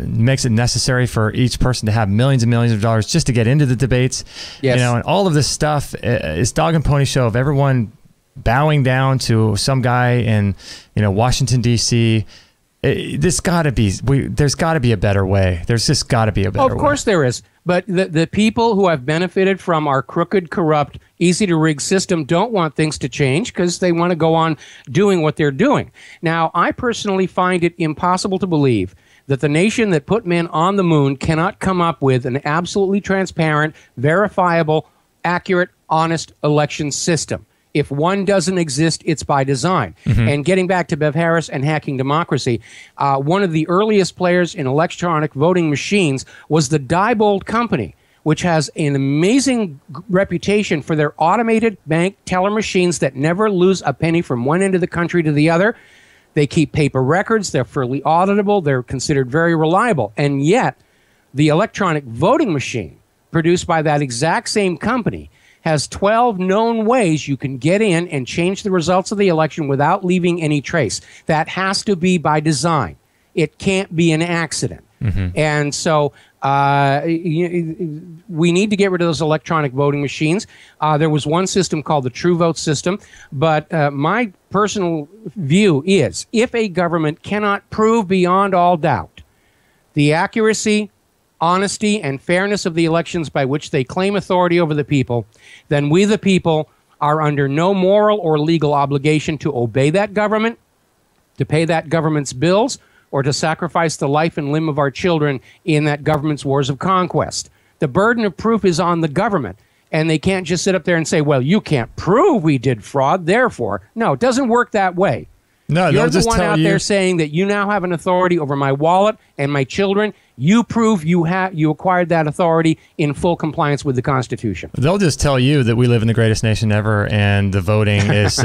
A: makes it necessary for each person to have millions and millions of dollars just to get into the debates.
B: Yes.
A: You know, and all of this stuff is dog and pony show of everyone bowing down to some guy in, you know, Washington D.C. There's got to be a better way. There's just got to be a better way.
B: Of course there is. But the people who have benefited from our crooked, corrupt, easy to rig system don't want things to change because they want to go on doing what they're doing. Now, I personally find it impossible to believe that the nation that put men on the moon cannot come up with an absolutely transparent, verifiable, accurate, honest election system. If one doesn't exist, it's by design. And getting back to Bev Harris and hacking democracy, one of the earliest players in electronic voting machines was the Diebold Company, which has an amazing reputation for their automated bank teller machines that never lose a penny from one end of the country to the other. They keep paper records. They're fairly auditable. They're considered very reliable. And yet, the electronic voting machine produced by that exact same company has 12 known ways you can get in and change the results of the election without leaving any trace. That has to be by design. It can't be an accident. And so we need to get rid of those electronic voting machines. There was one system called the True Vote system, but my personal view is if a government cannot prove beyond all doubt the accuracy, honesty, and fairness of the elections by which they claim authority over the people, then we the people are under no moral or legal obligation to obey that government, to pay that government's bills, or to sacrifice the life and limb of our children in that government's wars of conquest. The burden of proof is on the government, and they can't just sit up there and say, well, you can't prove we did fraud, therefore. No, it doesn't work that way.
A: No,
B: you're the
A: just
B: one out there saying that you now have an authority over my wallet and my children. You prove you acquired that authority in full compliance with the Constitution.
A: They'll just tell you that we live in the greatest nation ever, and the voting is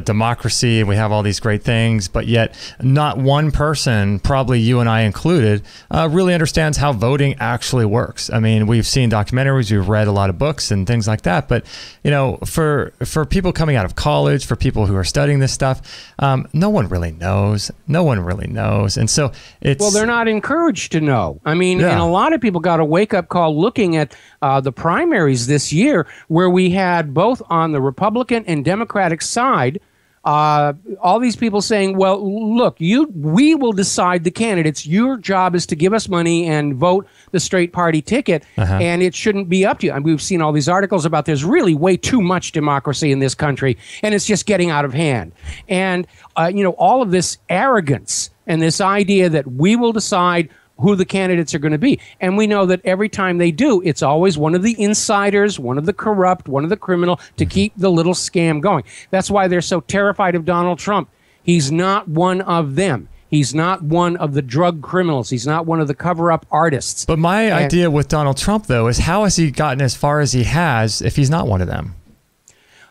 A: democracy, and we have all these great things. But yet, not one person, probably you and I included, really understands how voting actually works. I mean, we've seen documentaries, we've read a lot of books and things like that. But you know, for people coming out of college, for people who are studying this stuff, no one really knows. No one really knows, and so it's
B: they're not encouraged to know. I mean, and a lot of people got a wake-up call looking at the primaries this year, where we had both on the Republican and Democratic side all these people saying, well, look, we will decide the candidates. Your job is to give us money and vote the straight party ticket, and it shouldn't be up to you. And we've seen all these articles about there's really way too much democracy in this country, and it's just getting out of hand. And, you know, all of this arrogance and this idea that we will decide who the candidates are going to be. And we know that every time they do, it's always one of the insiders, one of the corrupt, one of the criminal, to keep the little scam going. That's why they're so terrified of Donald Trump. He's not one of them. He's not one of the drug criminals. He's not one of the cover-up artists. But my
A: idea with Donald Trump, though, is how has he gotten as far as he has if he's not one of them?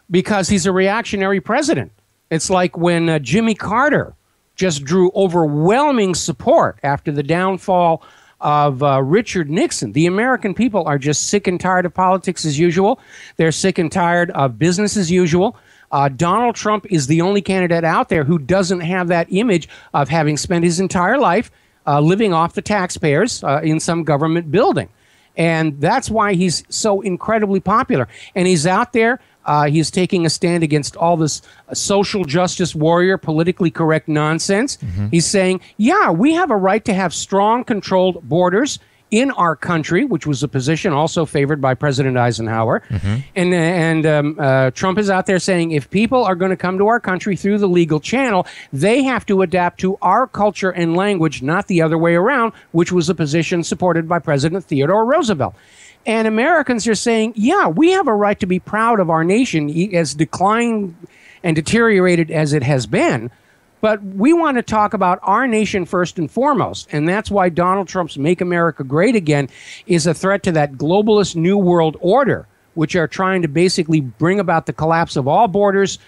B: Because he's a reactionary president. It's like when Jimmy Carter just drew overwhelming support after the downfall of Richard Nixon. The American people are just sick and tired of politics as usual. They're sick and tired of business as usual. Donald Trump is the only candidate out there who doesn't have that image of having spent his entire life living off the taxpayers in some government building. And that's why he's so incredibly popular. And he's out there. He's taking a stand against all this social justice warrior, politically correct nonsense. He's saying, yeah, we have a right to have strong, controlled borders in our country, which was a position also favored by President Eisenhower. And Trump is out there saying, if people are going to come to our country through the legal channel, they have to adapt to our culture and language, not the other way around, which was a position supported by President Theodore Roosevelt. And Americans are saying, yeah, we have a right to be proud of our nation, as declined and deteriorated as it has been. But we want to talk about our nation first and foremost. And that's why Donald Trump's Make America Great Again is a threat to that globalist New World Order, which are trying to basically bring about the collapse of all borders,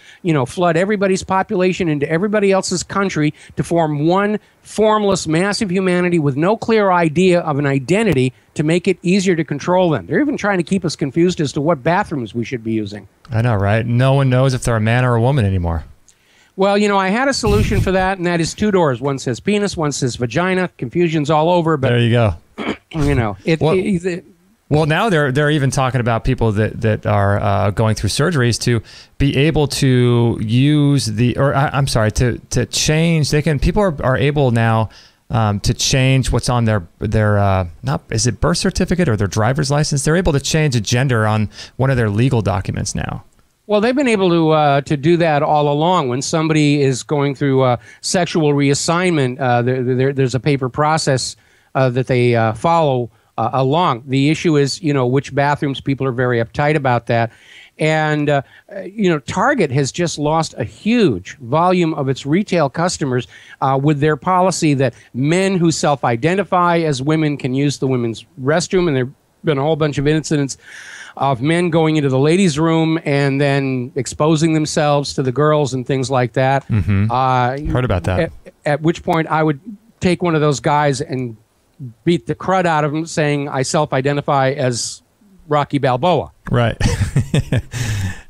B: flood everybody's population into everybody else's country to form one formless, massive humanity with no clear idea of an identity to make it easier to control them. They're even trying to keep us confused as to what bathrooms we should be using.
A: I know, right? No one knows if they're a man or a woman anymore.
B: Well, I had a solution for that, and that is 2 doors. One says penis, one says vagina. Confusion's all over. But
A: there you go. Well, now they're even talking about people that are going through surgeries to be able to use to change. People are able now to change what's on their is it birth certificate or their driver's license? They're able to change a gender on one of their legal documents now.
B: Well, they've been able to do that all along. When somebody is going through sexual reassignment, there's a paper process that they follow along. The issue is, which bathrooms. People are very uptight about that. And, Target has just lost a huge volume of its retail customers with their policy that men who self-identify as women can use the women's restroom. And there have been a whole bunch of incidents of men going into the ladies' room and then exposing themselves to the girls and things like that.
A: Mm-hmm. Heard about that.
B: At which point I would take one of those guys and beat the crud out of him, saying I self-identify as Rocky Balboa.
A: Right.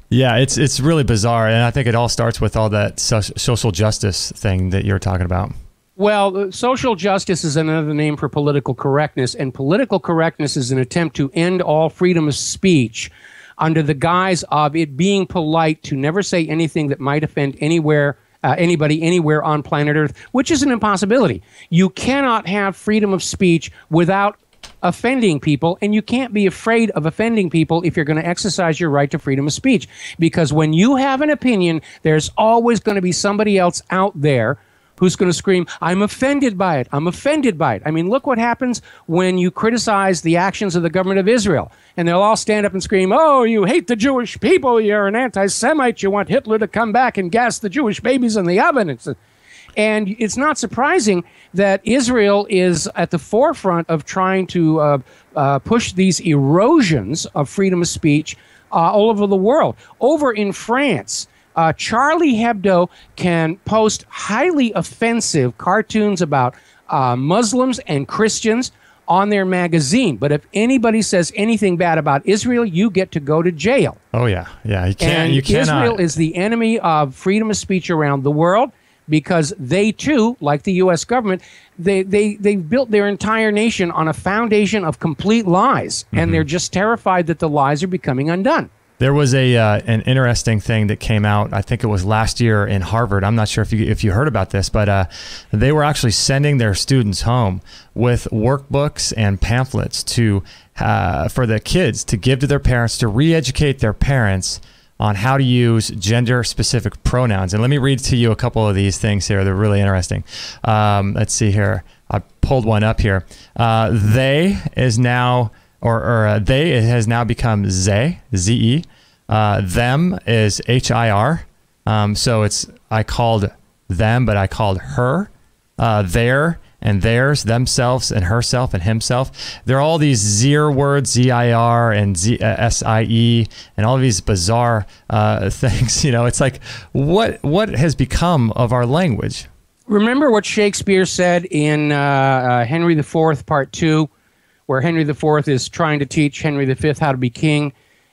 A: Yeah, it's really bizarre, and I think it all starts with all that social justice thing that you're talking about.
B: Well, social justice is another name for political correctness, and political correctness is an attempt to end all freedom of speech under the guise of it being polite to never say anything that might offend anybody anywhere on planet Earth, which is an impossibility. You cannot have freedom of speech without offending people, and you can't be afraid of offending people if you're going to exercise your right to freedom of speech. Because when you have an opinion, there's always going to be somebody else out there who's going to scream, I'm offended by it. I'm offended by it. I mean, look what happens when you criticize the actions of the government of Israel. And they'll all stand up and scream, oh, you hate the Jewish people. You're an anti-Semite. You want Hitler to come back and gas the Jewish babies in the oven. And it's not surprising that Israel is at the forefront of trying to push these erosions of freedom of speech all over the world. Over in France, Charlie Hebdo can post highly offensive cartoons about Muslims and Christians on their magazine. But if anybody says anything bad about Israel, you get to go to jail.
A: Oh, yeah. Yeah, you
B: cannot. Israel is the enemy of freedom of speech around the world because they, too, like the U.S. government, they've built their entire nation on a foundation of complete lies. Mm-hmm. And they're just terrified that the lies are becoming undone.
A: There was an interesting thing that came out, I think it was last year in Harvard. I'm not sure if you heard about this, but they were actually sending their students home with workbooks and pamphlets for the kids to give to their parents to re-educate their parents on how to use gender-specific pronouns. And let me read to you a couple of these things here. They're really interesting. Let's see here. I pulled one up here. They is now... Or they it has now become ze, Z-E. Them is H-I-R. So I called them, but I called her. Their and theirs, themselves and herself and himself. There are all these zir words, Z-I-R and S-I-E, and all of these bizarre things. It's like, what has become of our language?
B: Remember what Shakespeare said in Henry IV, Part 2? Where Henry IV is trying to teach Henry V how to be king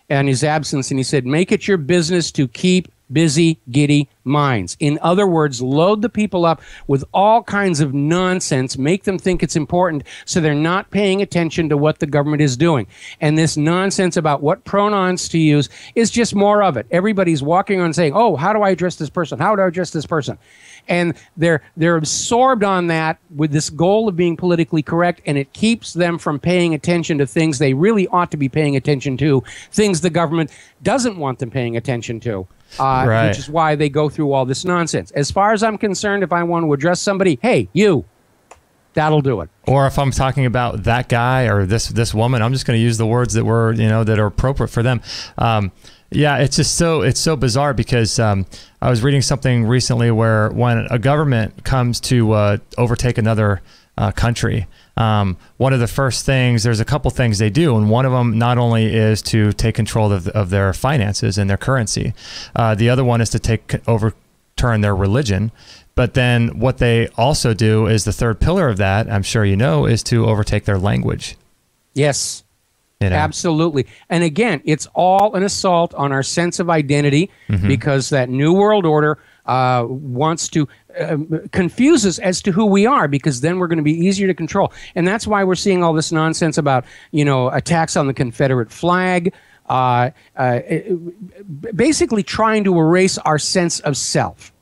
B: in his absence. And he said, make it your business to keep busy, giddy minds. In other words, load the people up with all kinds of nonsense, make them think it's important so they're not paying attention to what the government is doing. And this nonsense about what pronouns to use is just more of it. Everybody's walking on saying, oh, how do I address this person? How do I address this person? And they're absorbed on that with this goal of being politically correct, and it keeps them from paying attention to things they really ought to be paying attention to, things the government doesn't want them paying attention to,
A: right.
B: Which is why they go through all this nonsense. As far as I'm concerned, if I want to address somebody, hey, you, That'll do it.
A: Or if I'm talking about that guy or this woman, I'm just going to use the words that were, that are appropriate for them. Yeah, it's just so bizarre because I was reading something recently where when a government comes to overtake another country, one of the first things, there's a couple things they do, and one of them not only is to take control of their finances and their currency, the other one is to overturn their religion. But then what they also do is the third pillar of that, I'm sure you know, is to overtake their language.
B: Yes, absolutely. And again, it's all an assault on our sense of identity because that New World Order wants to confuse us as to who we are, because then we're going to be easier to control. And that's why we're seeing all this nonsense about, attacks on the Confederate flag, basically trying to erase our sense of self,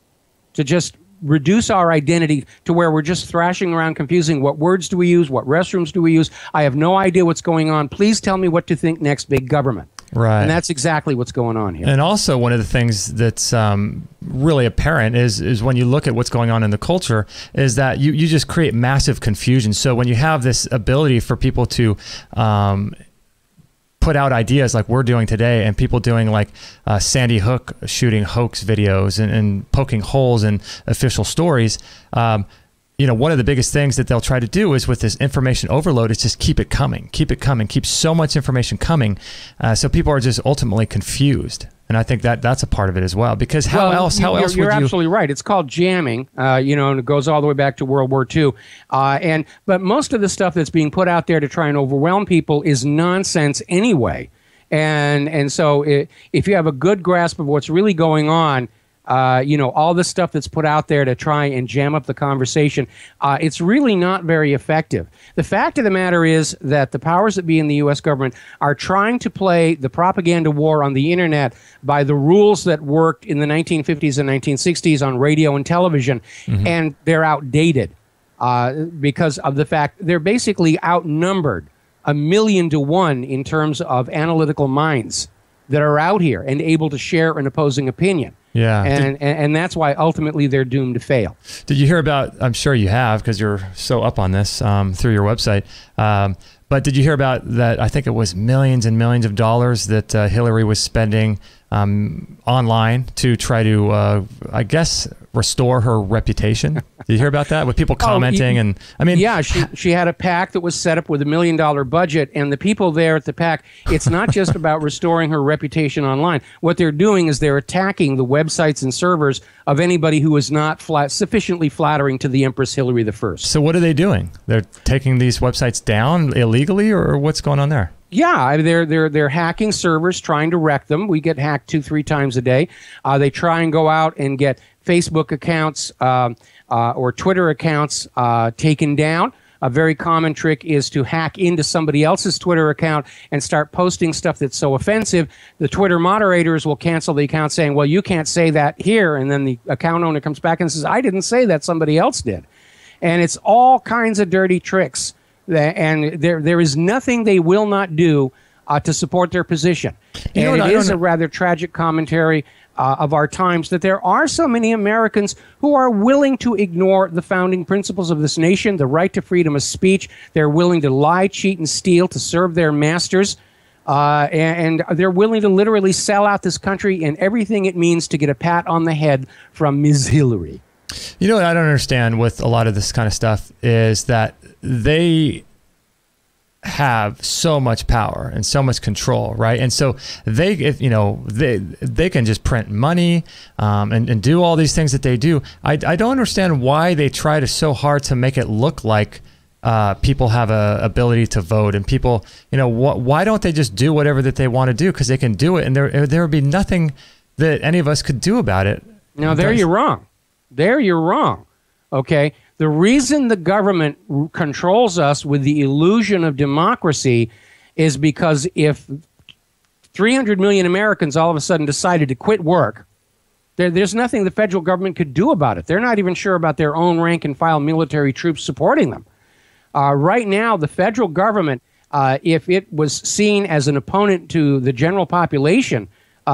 B: to just reduce our identity to where we're just thrashing around confusing what words do we use, what restrooms do we use. I have no idea what's going on. Please tell me what to think next, big government.
A: Right.
B: And that's exactly what's going on here.
A: And also one of the things that's really apparent is when you look at what's going on in the culture is that you just create massive confusion. So when you have this ability for people to put out ideas like we're doing today, and people doing like Sandy Hook shooting hoax videos and poking holes in official stories, one of the biggest things that they'll try to do is with this information overload is just keep it coming, keep so much information coming, so people are just ultimately confused. And I think that's a part of it as well, because how else would you...
B: You're absolutely right. It's called jamming, and it goes all the way back to World War II. But most of the stuff that's being put out there to try and overwhelm people is nonsense anyway. And so if you have a good grasp of what's really going on, all the stuff that's put out there to try and jam up the conversation, it's really not very effective. The fact of the matter is that the powers that be in the U.S. government are trying to play the propaganda war on the internet by the rules that worked in the 1950s and 1960s on radio and television, and they're outdated because of the fact they're basically outnumbered 1,000,000 to 1 in terms of analytical minds that are out here and able to share an opposing opinion.
A: Yeah.
B: And that's why ultimately they're doomed to fail.
A: Did you hear about, I'm sure you have because you're so up on this through your website, but did you hear about that? I think it was millions and millions of dollars that Hillary was spending online to try to, I guess, restore her reputation. Did you hear about that? With people commenting and I mean,
B: yeah, she had a PAC that was set up with $1 million budget, and the people there at the PAC, it's not just about restoring her reputation online. What they're doing is they're attacking the websites and servers of anybody who is not sufficiently flattering to the Empress Hillary I.
A: So what are they doing? They're taking these websites down illegally, or what's going on there?
B: Yeah, they're hacking servers, trying to wreck them. We get hacked 2-3 times a day. They try and go out and get Facebook accounts or Twitter accounts taken down. A very common trick is to hack into somebody else's Twitter account and start posting stuff that's so offensive. The Twitter moderators will cancel the account saying, well, you can't say that here. And then the account owner comes back and says, I didn't say that, somebody else did. And it's all kinds of dirty tricks. And there is nothing they will not do to support their position. And it is a rather tragic commentary of our times that there are so many Americans who are willing to ignore the founding principles of this nation, the right to freedom of speech. They're willing to lie, cheat, and steal to serve their masters. And they're willing to literally sell out this country and everything it means to get a pat on the head from Ms. Hillary.
A: You know what I don't understand with a lot of this kind of stuff is that they have so much power and so much control, right? And so they can just print money and do all these things that they do. I don't understand why they try to so hard to make it look like people have a ability to vote, and people, why don't they just do whatever that they want to do? Because they can do it, and there would be nothing that any of us could do about it.
B: Now, there you're wrong. There you're wrong. Okay? The reason the government controls us with the illusion of democracy is because if 300 million Americans all of a sudden decided to quit work, there's nothing the federal government could do about it. They're not even sure about their own rank and file military troops supporting them. Right now, the federal government, if it was seen as an opponent to the general population,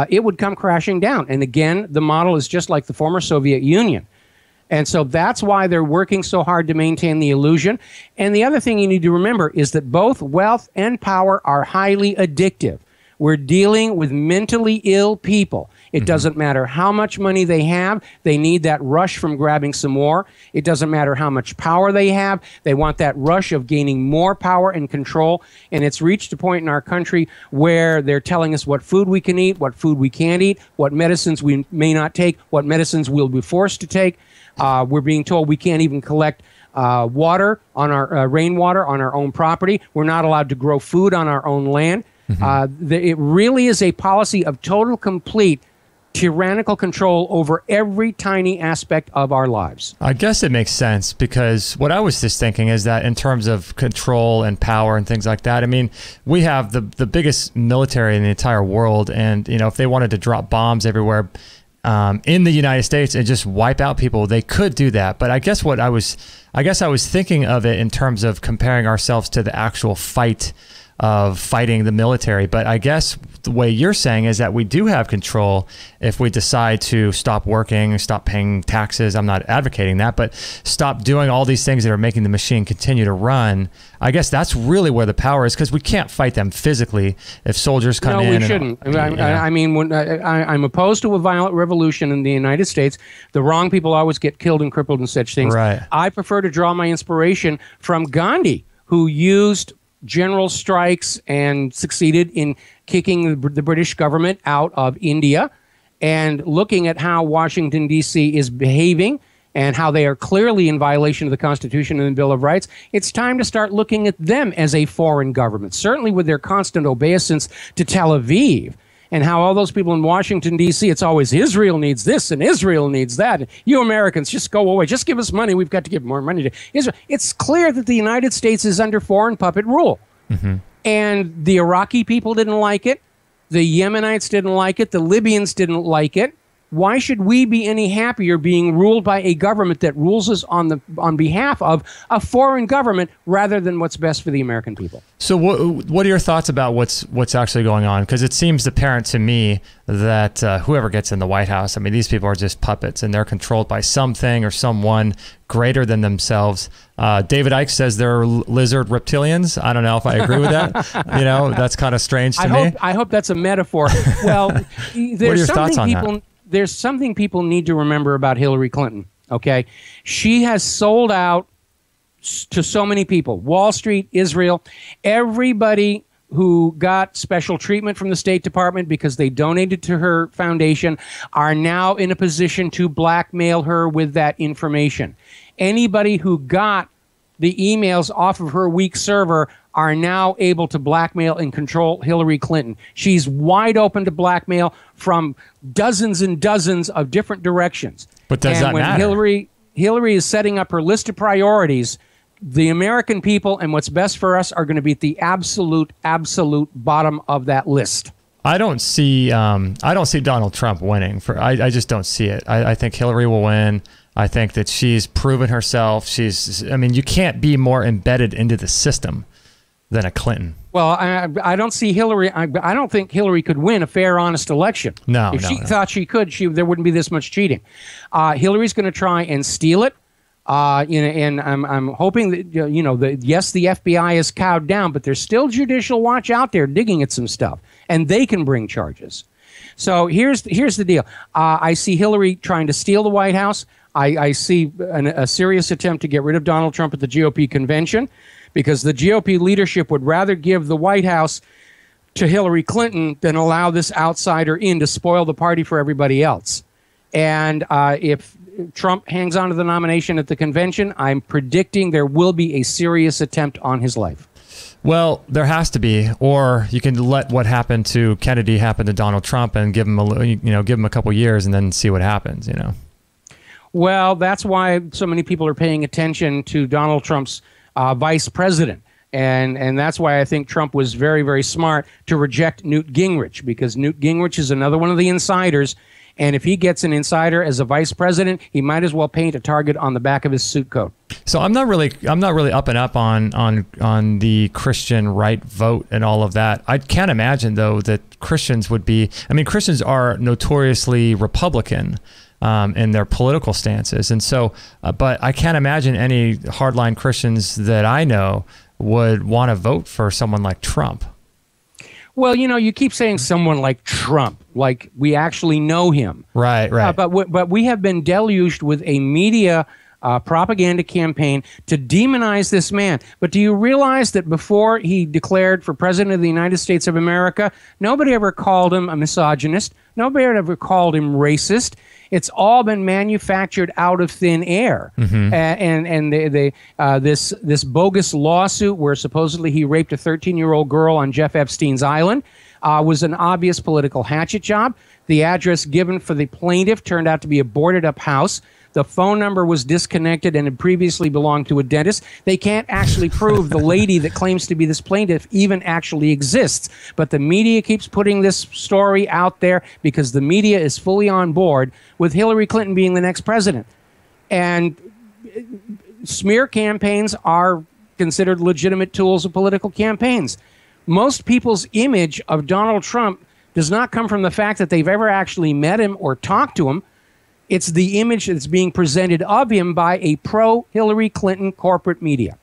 B: it would come crashing down. And again, the model is just like the former Soviet Union. And so that's why they're working so hard to maintain the illusion. And the other thing you need to remember is that both wealth and power are highly addictive. We're dealing with mentally ill people. It doesn't matter how much money they have. They need that rush from grabbing some more. It doesn't matter how much power they have. They want that rush of gaining more power and control. And it's reached a point in our country where they're telling us what food we can eat, what food we can't eat, what medicines we may not take, what medicines we'll be forced to take. We're being told we can't even collect water on our rainwater on our own property. We're not allowed to grow food on our own land. It really is a policy of total, complete, tyrannical control over every tiny aspect of our lives.
A: I guess it makes sense, because what I was just thinking is that in terms of control and power and things like that, I mean, we have the biggest military in the entire world, and you know, if they wanted to drop bombs everywhere in the United States and just wipe out people, they could do that. But I guess I was thinking of it in terms of comparing ourselves to the actual fight of fighting the military. But I guess the way you're saying is that we do have control if we decide to stop working, stop paying taxes. I'm not advocating that, but stop doing all these things that are making the machine continue to run. I guess that's really where the power is, because we can't fight them physically if soldiers come in.
B: No, we shouldn't. I mean, when I'm opposed to a violent revolution in the United States. The wrong people always get killed and crippled and such things.
A: Right.
B: I prefer to draw my inspiration from Gandhi, who used general strikes and succeeded in kicking the British government out of India, and looking at how Washington, D.C. is behaving and how they are clearly in violation of the Constitution and the Bill of Rights. It's time to start looking at them as a foreign government, certainly with their constant obeisance to Tel Aviv, and how all those people in Washington, D.C., it's always Israel needs this and Israel needs that. You Americans, just go away. Just give us money. We've got to give more money to Israel. It's clear that the United States is under foreign puppet rule. And the Iraqi people didn't like it. The Yemenites didn't like it. The Libyans didn't like it. Why should we be any happier being ruled by a government that rules us on behalf of a foreign government rather than what's best for the American people?
A: So what are your thoughts about what's actually going on? Because it seems apparent to me that whoever gets in the White House, I mean, these people are just puppets, and they're controlled by something or someone greater than themselves. David Icke says they're lizard reptilians. I don't know if I agree with that. You know, that's kind of strange to me.
B: I hope that's a metaphor. Well,
A: what are your thoughts on that?
B: There's something people need to remember about Hillary Clinton, okay? She has sold out to so many people. Wall Street, Israel, everybody who got special treatment from the State Department because they donated to her foundation are now in a position to blackmail her with that information. Anybody who got the emails off of her weak server are now able to blackmail and control Hillary Clinton. She's wide open to blackmail from dozens and dozens of different directions.
A: But does that matter?
B: When Hillary is setting up her list of priorities, the American people and what's best for us are going to be at the absolute bottom of that list.
A: I don't see Donald Trump winning. I just don't see it. I think Hillary will win. I think that she's proven herself. I mean, you can't be more embedded into the system than a Clinton.
B: Well, I don't see Hillary. I don't think Hillary could win a fair, honest election.
A: No,
B: if she thought she could, there wouldn't be this much cheating. Hillary's going to try and steal it. And I'm hoping that yes, the FBI is cowed down, but there's still judicial watch out there digging at some stuff, and they can bring charges. So here's the deal. I see Hillary trying to steal the White House. I see a serious attempt to get rid of Donald Trump at the GOP convention, because the GOP leadership would rather give the White House to Hillary Clinton than allow this outsider in to spoil the party for everybody else. And if Trump hangs on to the nomination at the convention, I'm predicting there will be a serious attempt on his life.
A: Well, there has to be, or you can let what happened to Kennedy happen to Donald Trump and give him a couple years and then see what happens.
B: Well, that's why so many people are paying attention to Donald Trump's vice president. And that's why I think Trump was very, very smart to reject Newt Gingrich, because Newt Gingrich is another one of the insiders. And if he gets an insider as a vice president, he might as well paint a target on the back of his suit coat.
A: So I'm not really up and up on the Christian right vote and all of that. I can't imagine though that Christians would be. I mean, Christians are notoriously Republican. in their political stances. And so, but I can't imagine any hardline Christians that I know would want to vote for someone like Trump.
B: Well, you know, you keep saying someone like Trump, like we actually know him.
A: Right, right.
B: But we have been deluged with a media propaganda campaign to demonize this man. But do you realize that before he declared for president of the United States of America, nobody ever called him a misogynist. Nobody ever called him racist. It's all been manufactured out of thin air. And this bogus lawsuit where supposedly he raped a 13-year-old girl on Jeff Epstein's island was an obvious political hatchet job. The address given for the plaintiff turned out to be a boarded-up house. The phone number was disconnected and had previously belonged to a dentist. They can't actually prove the lady that claims to be this plaintiff even actually exists. But the media keeps putting this story out there because the media is fully on board with Hillary Clinton being the next president. And smear campaigns are considered legitimate tools of political campaigns. Most people's image of Donald Trump does not come from the fact that they've ever actually met him or talked to him. It's the image that's being presented of him by a pro-Hillary Clinton corporate media.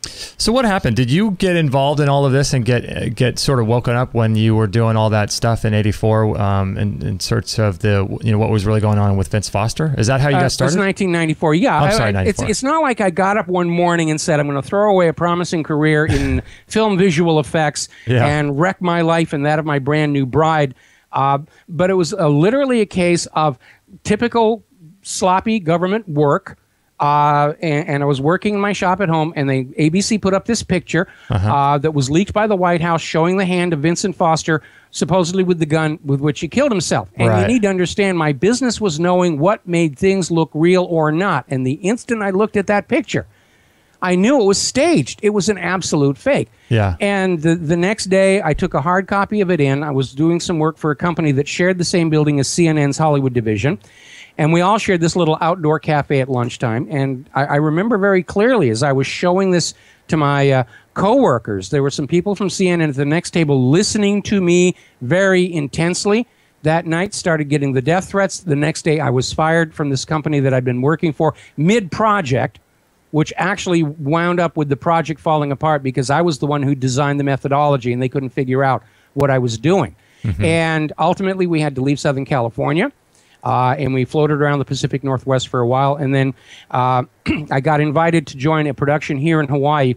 A: So what happened? Did you get involved in all of this and get sort of woken up when you were doing all that stuff in '84 in search of the what was really going on with Vince Foster? Is that how you got started?
B: It was 1994. Yeah,
A: I'm sorry, 94.
B: It's not like I got up one morning and said I'm going to throw away a promising career in film visual effects and wreck my life and that of my brand new bride. But it was literally a case of typical sloppy government work. And I was working in my shop at home, and the ABC put up this picture that was leaked by the White House showing the hand of Vincent Foster, supposedly with the gun with which he killed himself. And you need to understand, my business was knowing what made things look real or not. And the instant I looked at that picture, I knew it was staged. It was an absolute fake.
A: Yeah.
B: And the next day, I took a hard copy of it in. I was doing some work for a company that shared the same building as CNN's Hollywood division. And we all shared this little outdoor cafe at lunchtime. And I remember very clearly as I was showing this to my coworkers, there were some people from CNN at the next table listening to me very intensely. That night, started getting the death threats. The next day, I was fired from this company that I'd been working for mid-project, which actually wound up with the project falling apart because I was the one who designed the methodology and they couldn't figure out what I was doing. And ultimately, we had to leave Southern California. And we floated around the Pacific Northwest for a while. And then I got invited to join a production here in Hawaii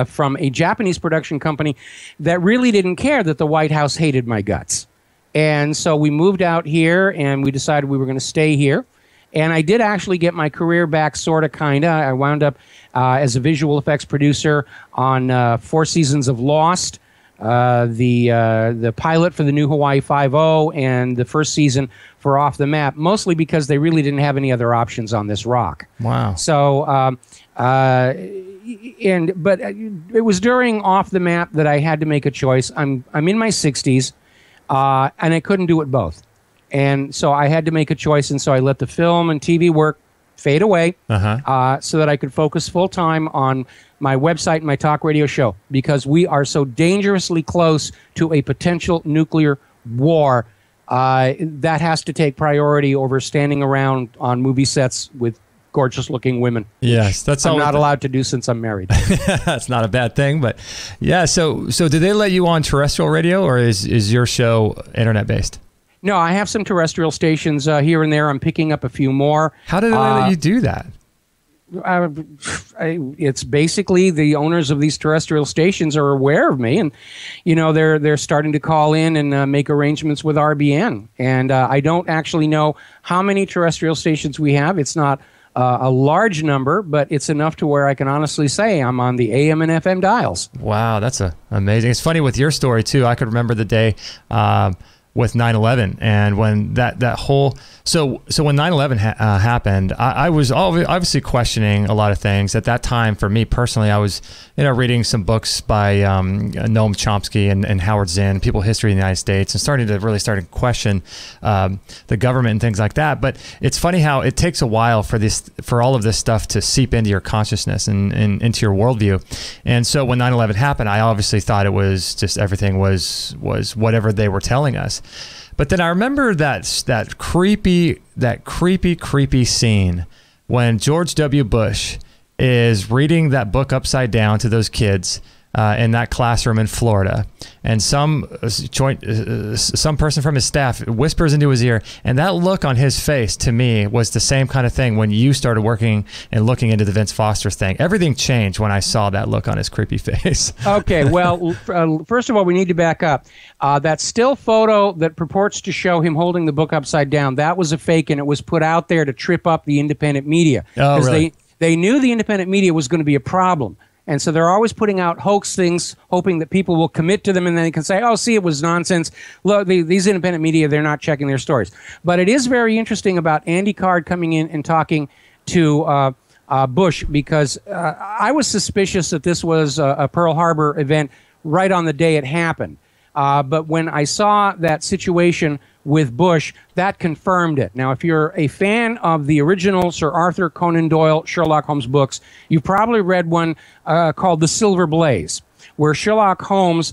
B: from a Japanese production company that really didn't care that the White House hated my guts. And so we moved out here, and we decided we were going to stay here. And I did actually get my career back, sort of, kind of. I wound up as a visual effects producer on 4 seasons of Lost, the pilot for the new Hawaii Five-0, and the first season for Off the Map, mostly because they really didn't have any other options on this rock.
A: Wow.
B: So, but it was during Off the Map that I had to make a choice. I'm in my 60s, and I couldn't do it both. And so I had to make a choice, and so I let the film and TV work fade away so that I could focus full-time on my website and my talk radio show, because we are so dangerously close to a potential nuclear war. That has to take priority over standing around on movie sets with gorgeous-looking women.
A: Yes, that's
B: I'm not allowed to do since I'm married.
A: That's not a bad thing, but yeah. So did they let you on terrestrial radio, or is your show internet-based?
B: No, I have some terrestrial stations here and there. I'm picking up a few more.
A: How did they let you do that?
B: It's basically the owners of these terrestrial stations are aware of me, and they're starting to call in and make arrangements with RBN. And I don't actually know how many terrestrial stations we have. It's not a large number, but it's enough to where I can honestly say I'm on the AM and FM dials.
A: Wow, that's amazing. It's funny with your story too. I could remember the day with 9/11, and when that whole so when 9/11 happened, I was obviously questioning a lot of things at that time. For me personally, I was reading some books by Noam Chomsky and Howard Zinn, People History in the United States, and starting to question the government and things like that. But it's funny how it takes a while for all of this stuff to seep into your consciousness and into your worldview. And so when 9/11 happened, I obviously thought it was just everything was whatever they were telling us. But then I remember that creepy scene when George W. Bush is reading that book upside down to those kids in that classroom in Florida, and some person from his staff whispers into his ear, and that look on his face to me was the same kind of thing when you started working and looking into the Vince Foster thing. Everything changed when I saw that look on his creepy face.
B: Okay, well, first of all, we need to back up. That still photo that purports to show him holding the book upside down, that was a fake, and it was put out there to trip up the independent media.
A: Oh, really?
B: They knew the independent media was going to be a problem. And so they're always putting out hoax things, hoping that people will commit to them, and then they can say, oh, see, it was nonsense. Look, these independent media, they're not checking their stories. But it is very interesting about Andy Card coming in and talking to Bush, because I was suspicious that this was a Pearl Harbor event right on the day it happened. But when I saw that situation with Bush, that confirmed it. Now, if you're a fan of the original Sir Arthur Conan Doyle Sherlock Holmes books, you've probably read one called The Silver Blaze, where Sherlock Holmes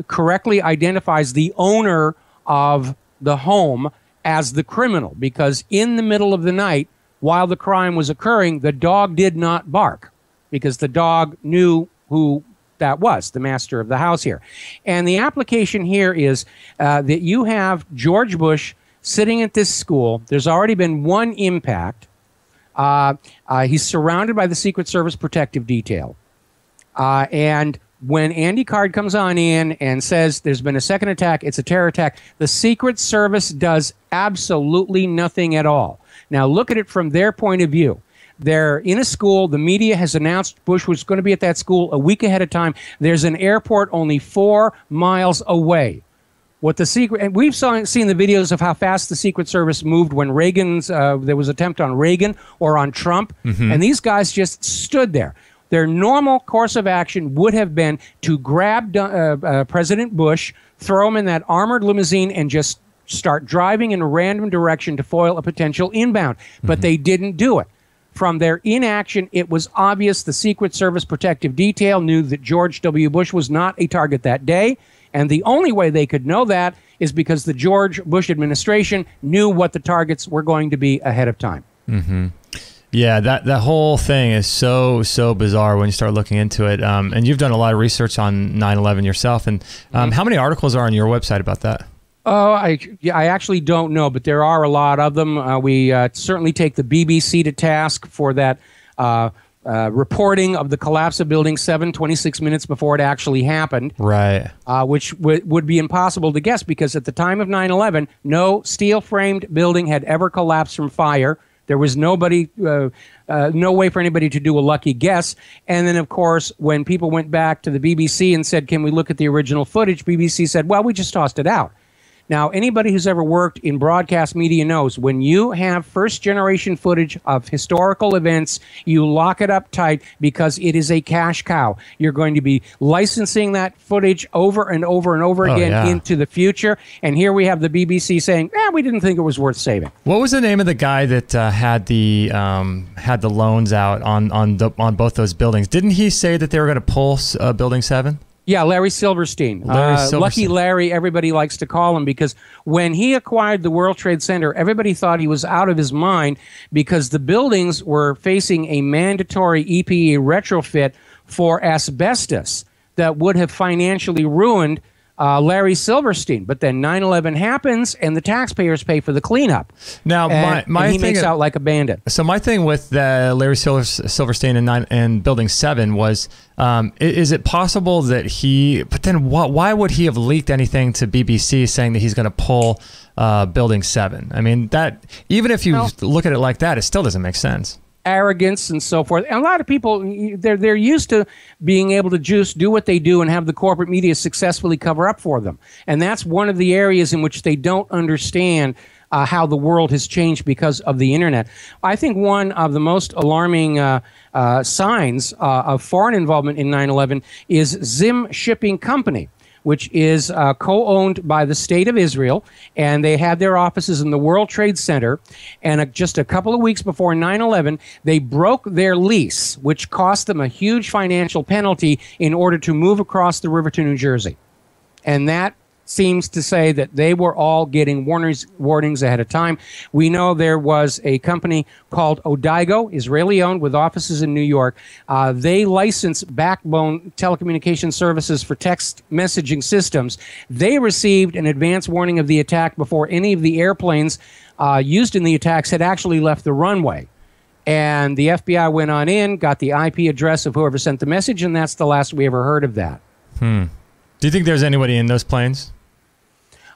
B: correctly identifies the owner of the home as the criminal, because in the middle of the night, while the crime was occurring, the dog did not bark, because the dog knew who that was, the master of the house here. And the application here is that you have George Bush sitting at this school. There's already been one impact. He's surrounded by the Secret Service protective detail. And when Andy Card comes on in and says there's been a second attack, it's a terror attack, the Secret Service does absolutely nothing at all. Now, look at it from their point of view. They're in a school. The media has announced Bush was going to be at that school a week ahead of time. There's an airport only 4 miles away. And we've seen the videos of how fast the Secret Service moved when there was an attempt on Reagan or on Trump, and these guys just stood there. Their normal course of action would have been to grab President Bush, throw him in that armored limousine, and just start driving in a random direction to foil a potential inbound. But they didn't do it. From their inaction, it was obvious the Secret Service protective detail knew that George W. Bush was not a target that day. And the only way they could know that is because the George Bush administration knew what the targets were going to be ahead of time.
A: Yeah, that whole thing is so bizarre when you start looking into it. And you've done a lot of research on 9/11 yourself. And how many articles are on your website about that?
B: Oh, I actually don't know, but there are a lot of them. We certainly take the BBC to task for that reporting of the collapse of Building 7 26 minutes before it actually happened.
A: Right.
B: Which would be impossible to guess, because at the time of 9/11, no steel-framed building had ever collapsed from fire. There was no way for anybody to do a lucky guess. And then, of course, when people went back to the BBC and said, can we look at the original footage, BBC said, well, we just tossed it out. Now, anybody who's ever worked in broadcast media knows when you have first-generation footage of historical events, you lock it up tight because it is a cash cow. You're going to be licensing that footage over and over and over again into the future. And here we have the BBC saying, we didn't think it was worth saving. What
A: was the name of the guy that had the loans out on both those buildings? Didn't he say that they were going to pull Building 7?
B: Yeah, Larry Silverstein. Lucky Larry, everybody likes to call him, because when he acquired the World Trade Center, everybody thought he was out of his mind because the buildings were facing a mandatory EPA retrofit for asbestos that would have financially ruined Larry Silverstein. But then 9/11 happens, and the taxpayers pay for the cleanup.
A: Now, my
B: he makes out like a bandit.
A: So my thing with Larry Silverstein and Building 7 was, is it possible that but then why would he have leaked anything to BBC saying that he's going to pull Building 7? I mean, that even if you look at it like that, it still doesn't make sense.
B: Arrogance and so forth. And a lot of people, they're used to being able to just do what they do and have the corporate media successfully cover up for them. And that's one of the areas in which they don't understand how the world has changed because of the internet. I think one of the most alarming signs of foreign involvement in 9/11 is Zim Shipping Company, which is co-owned by the State of Israel, and they had their offices in the World Trade Center. And just a couple of weeks before 9/11, they broke their lease, which cost them a huge financial penalty in order to move across the river to New Jersey. And that seems to say that they were all getting warnings ahead of time. We know there was a company called Odigo, Israeli-owned, with offices in New York. They license backbone telecommunication services for text messaging systems. They received an advance warning of the attack before any of the airplanes used in the attacks had actually left the runway. And the FBI went on in, got the IP address of whoever sent the message, and that's the last we ever heard of that.
A: Do you think there's anybody in those planes?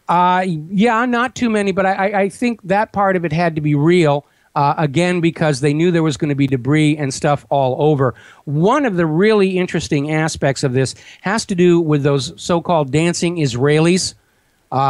B: Yeah, not too many, but I think that part of it had to be real, again, because they knew there was going to be debris and stuff all over. One of the really interesting aspects of this has to do with those so-called dancing Israelis,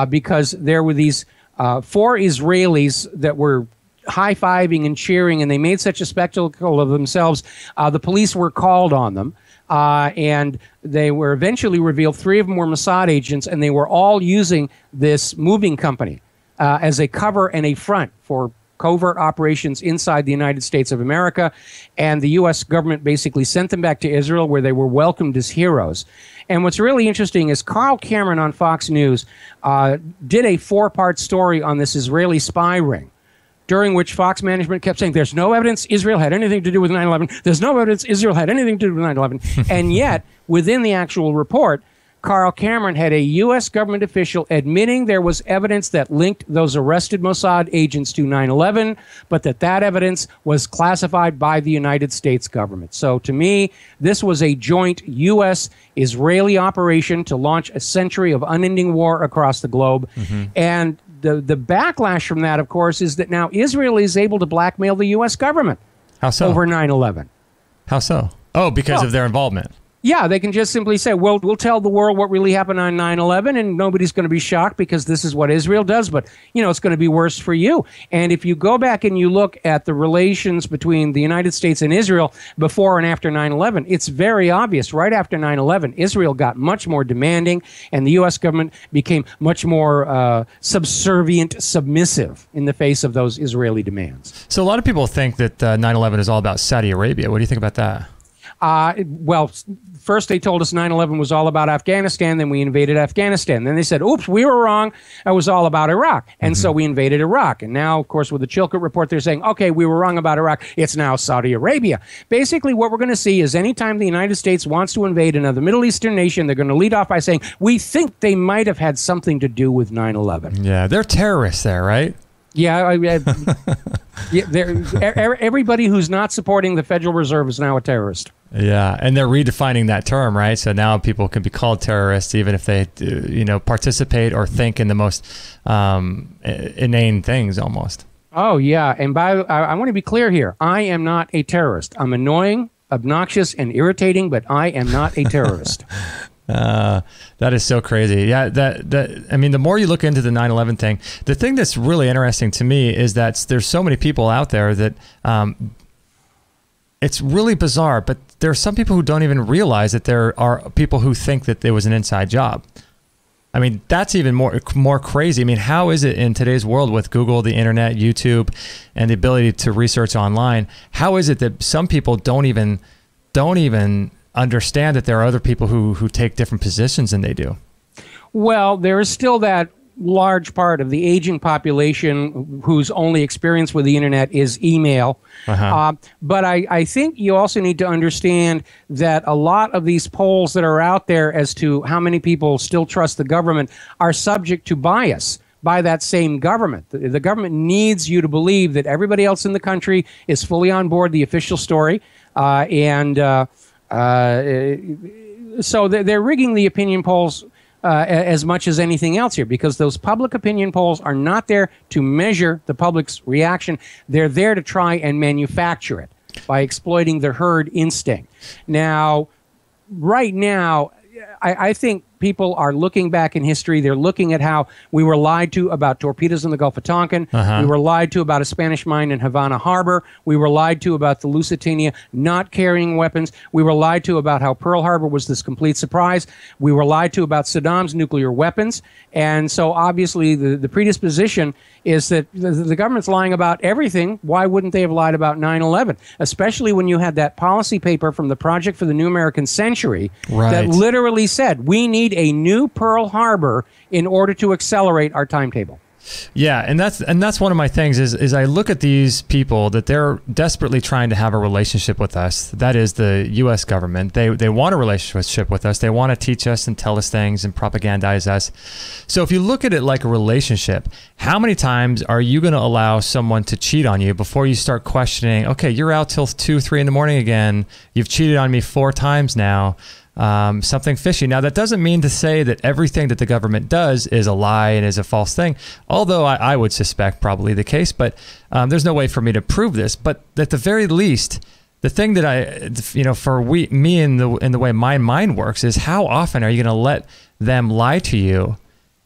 B: because there were these 4 Israelis that were high-fiving and cheering, and they made such a spectacle of themselves. The police were called on them. And they were eventually revealed 3 of them were Mossad agents, and they were all using this moving company as a cover and a front for covert operations inside the United States of America. And the U.S. government basically sent them back to Israel, where they were welcomed as heroes. And what's really interesting is Carl Cameron on Fox News did a 4-part story on this Israeli spy ring, during which Fox management kept saying, there's no evidence Israel had anything to do with 9/11. There's no evidence Israel had anything to do with 9/11. And yet, within the actual report, Carl Cameron had a U.S. government official admitting there was evidence that linked those arrested Mossad agents to 9/11, but that evidence was classified by the United States government. So to me, this was a joint U.S.-Israeli operation to launch a century of unending war across the globe. And the backlash from that, of course, is that now Israel is able to blackmail the U.S. government.
A: How so?
B: Over 9/11.
A: How so? Oh, because of their involvement.
B: Yeah, they can just simply say, well, we'll tell the world what really happened on 9/11, and nobody's going to be shocked because this is what Israel does, but, you know, it's going to be worse for you. And if you go back and you look at the relations between the United States and Israel before and after 9/11, it's very obvious. Right after 9/11, Israel got much more demanding, and the U.S. government became much more subservient, submissive in the face of those Israeli demands.
A: So a lot of people think that 9/11 is all about Saudi Arabia. What do you think about that?
B: Well, first they told us 9/11 was all about Afghanistan, then we invaded Afghanistan. Then they said, oops, we were wrong. It was all about Iraq. And so we invaded Iraq. And now, of course, with the Chilcot report, they're saying, okay, we were wrong about Iraq. It's now Saudi Arabia. Basically, what we're going to see is anytime the United States wants to invade another Middle Eastern nation, they're going to lead off by saying, we think they might have had something to do with 9/11.
A: Yeah, they're terrorists there, right?
B: Yeah, everybody who's not supporting the Federal Reserve is now a terrorist.
A: Yeah, and they're redefining that term, right? So now people can be called terrorists even if they, you know, participate or think in the most inane things almost. Oh,
B: yeah, and I want to be clear here. I am not a terrorist. I'm annoying, obnoxious, and irritating, but I am not a terrorist.
A: That is so crazy. Yeah, I mean, the more you look into the 9/11 thing, the thing that's really interesting to me is that there's so many people out there that it's really bizarre, but there are some people who don't even realize that there are people who think that there was an inside job. I mean, that's even more crazy. I mean, how is it in today's world with Google, the internet, YouTube, and the ability to research online? How is it that some people don't even understand that there are other people who take different positions than they do? Well, there is still that large part of the aging population whose only experience with the internet is email. But I think you also need to understand that a lot of these polls that are out there as to how many people still trust the government are subject to bias by that same government. The government needs you to believe that everybody else in the country is fully on board the official story, so they're rigging the opinion polls as much as anything else here, because those public opinion polls are not there to measure the public's reaction. They're there to try and manufacture it by exploiting the herd instinct. Now, right now, I think people are looking back in history. They're looking at how we were lied to about torpedoes in the Gulf of Tonkin. We were lied to about a Spanish mine in Havana Harbor. We were lied to about the Lusitania not carrying weapons. We were lied to about how Pearl Harbor was this complete surprise. We were lied to about Saddam's nuclear weapons. And so obviously the predisposition is that the government's lying about everything. Why wouldn't they have lied about 9/11? Especially when you had that policy paper from the Project for the New American Century that literally
B: basically said, we need a new Pearl Harbor in order to accelerate our timetable.
A: Yeah, and that's one of my things is I look at these people that they're desperately trying to have a relationship with us. That is the U.S. government. They want a relationship with us. They want to teach us and tell us things and propagandize us. So if you look at it like a relationship, how many times are you going to allow someone to cheat on you before you start questioning, okay, you're out till 2, 3 in the morning again. You've cheated on me 4 times now. Something fishy. Now, that doesn't mean to say that everything that the government does is a lie and is a false thing, although I would suspect probably the case, but there's no way for me to prove this. But at the very least, the thing that for me in the way my mind works is how often are you going to let them lie to you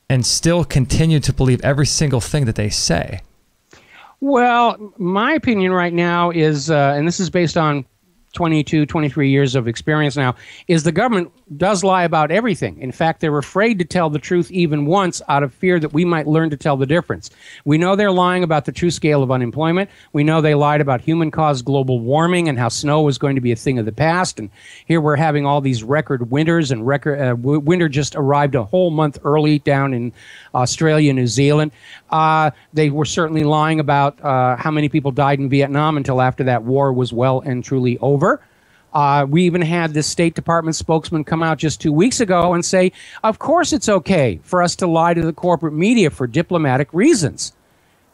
A: and still continue to believe every single thing that they say?
B: Well, my opinion right now is, and this is based on 22, 23 years of experience now, is the government does lie about everything. In fact, they're afraid to tell the truth even once out of fear that we might learn to tell the difference. We know they're lying about the true scale of unemployment. We know they lied about human-caused global warming and how snow was going to be a thing of the past. And here we're having all these record winters, and winter just arrived a whole month early down in Australia, New Zealand. They were certainly lying about how many people died in Vietnam until after that war was well and truly over. We even had this State Department spokesman come out just 2 weeks ago and say, of course it's okay for us to lie to the corporate media for diplomatic reasons.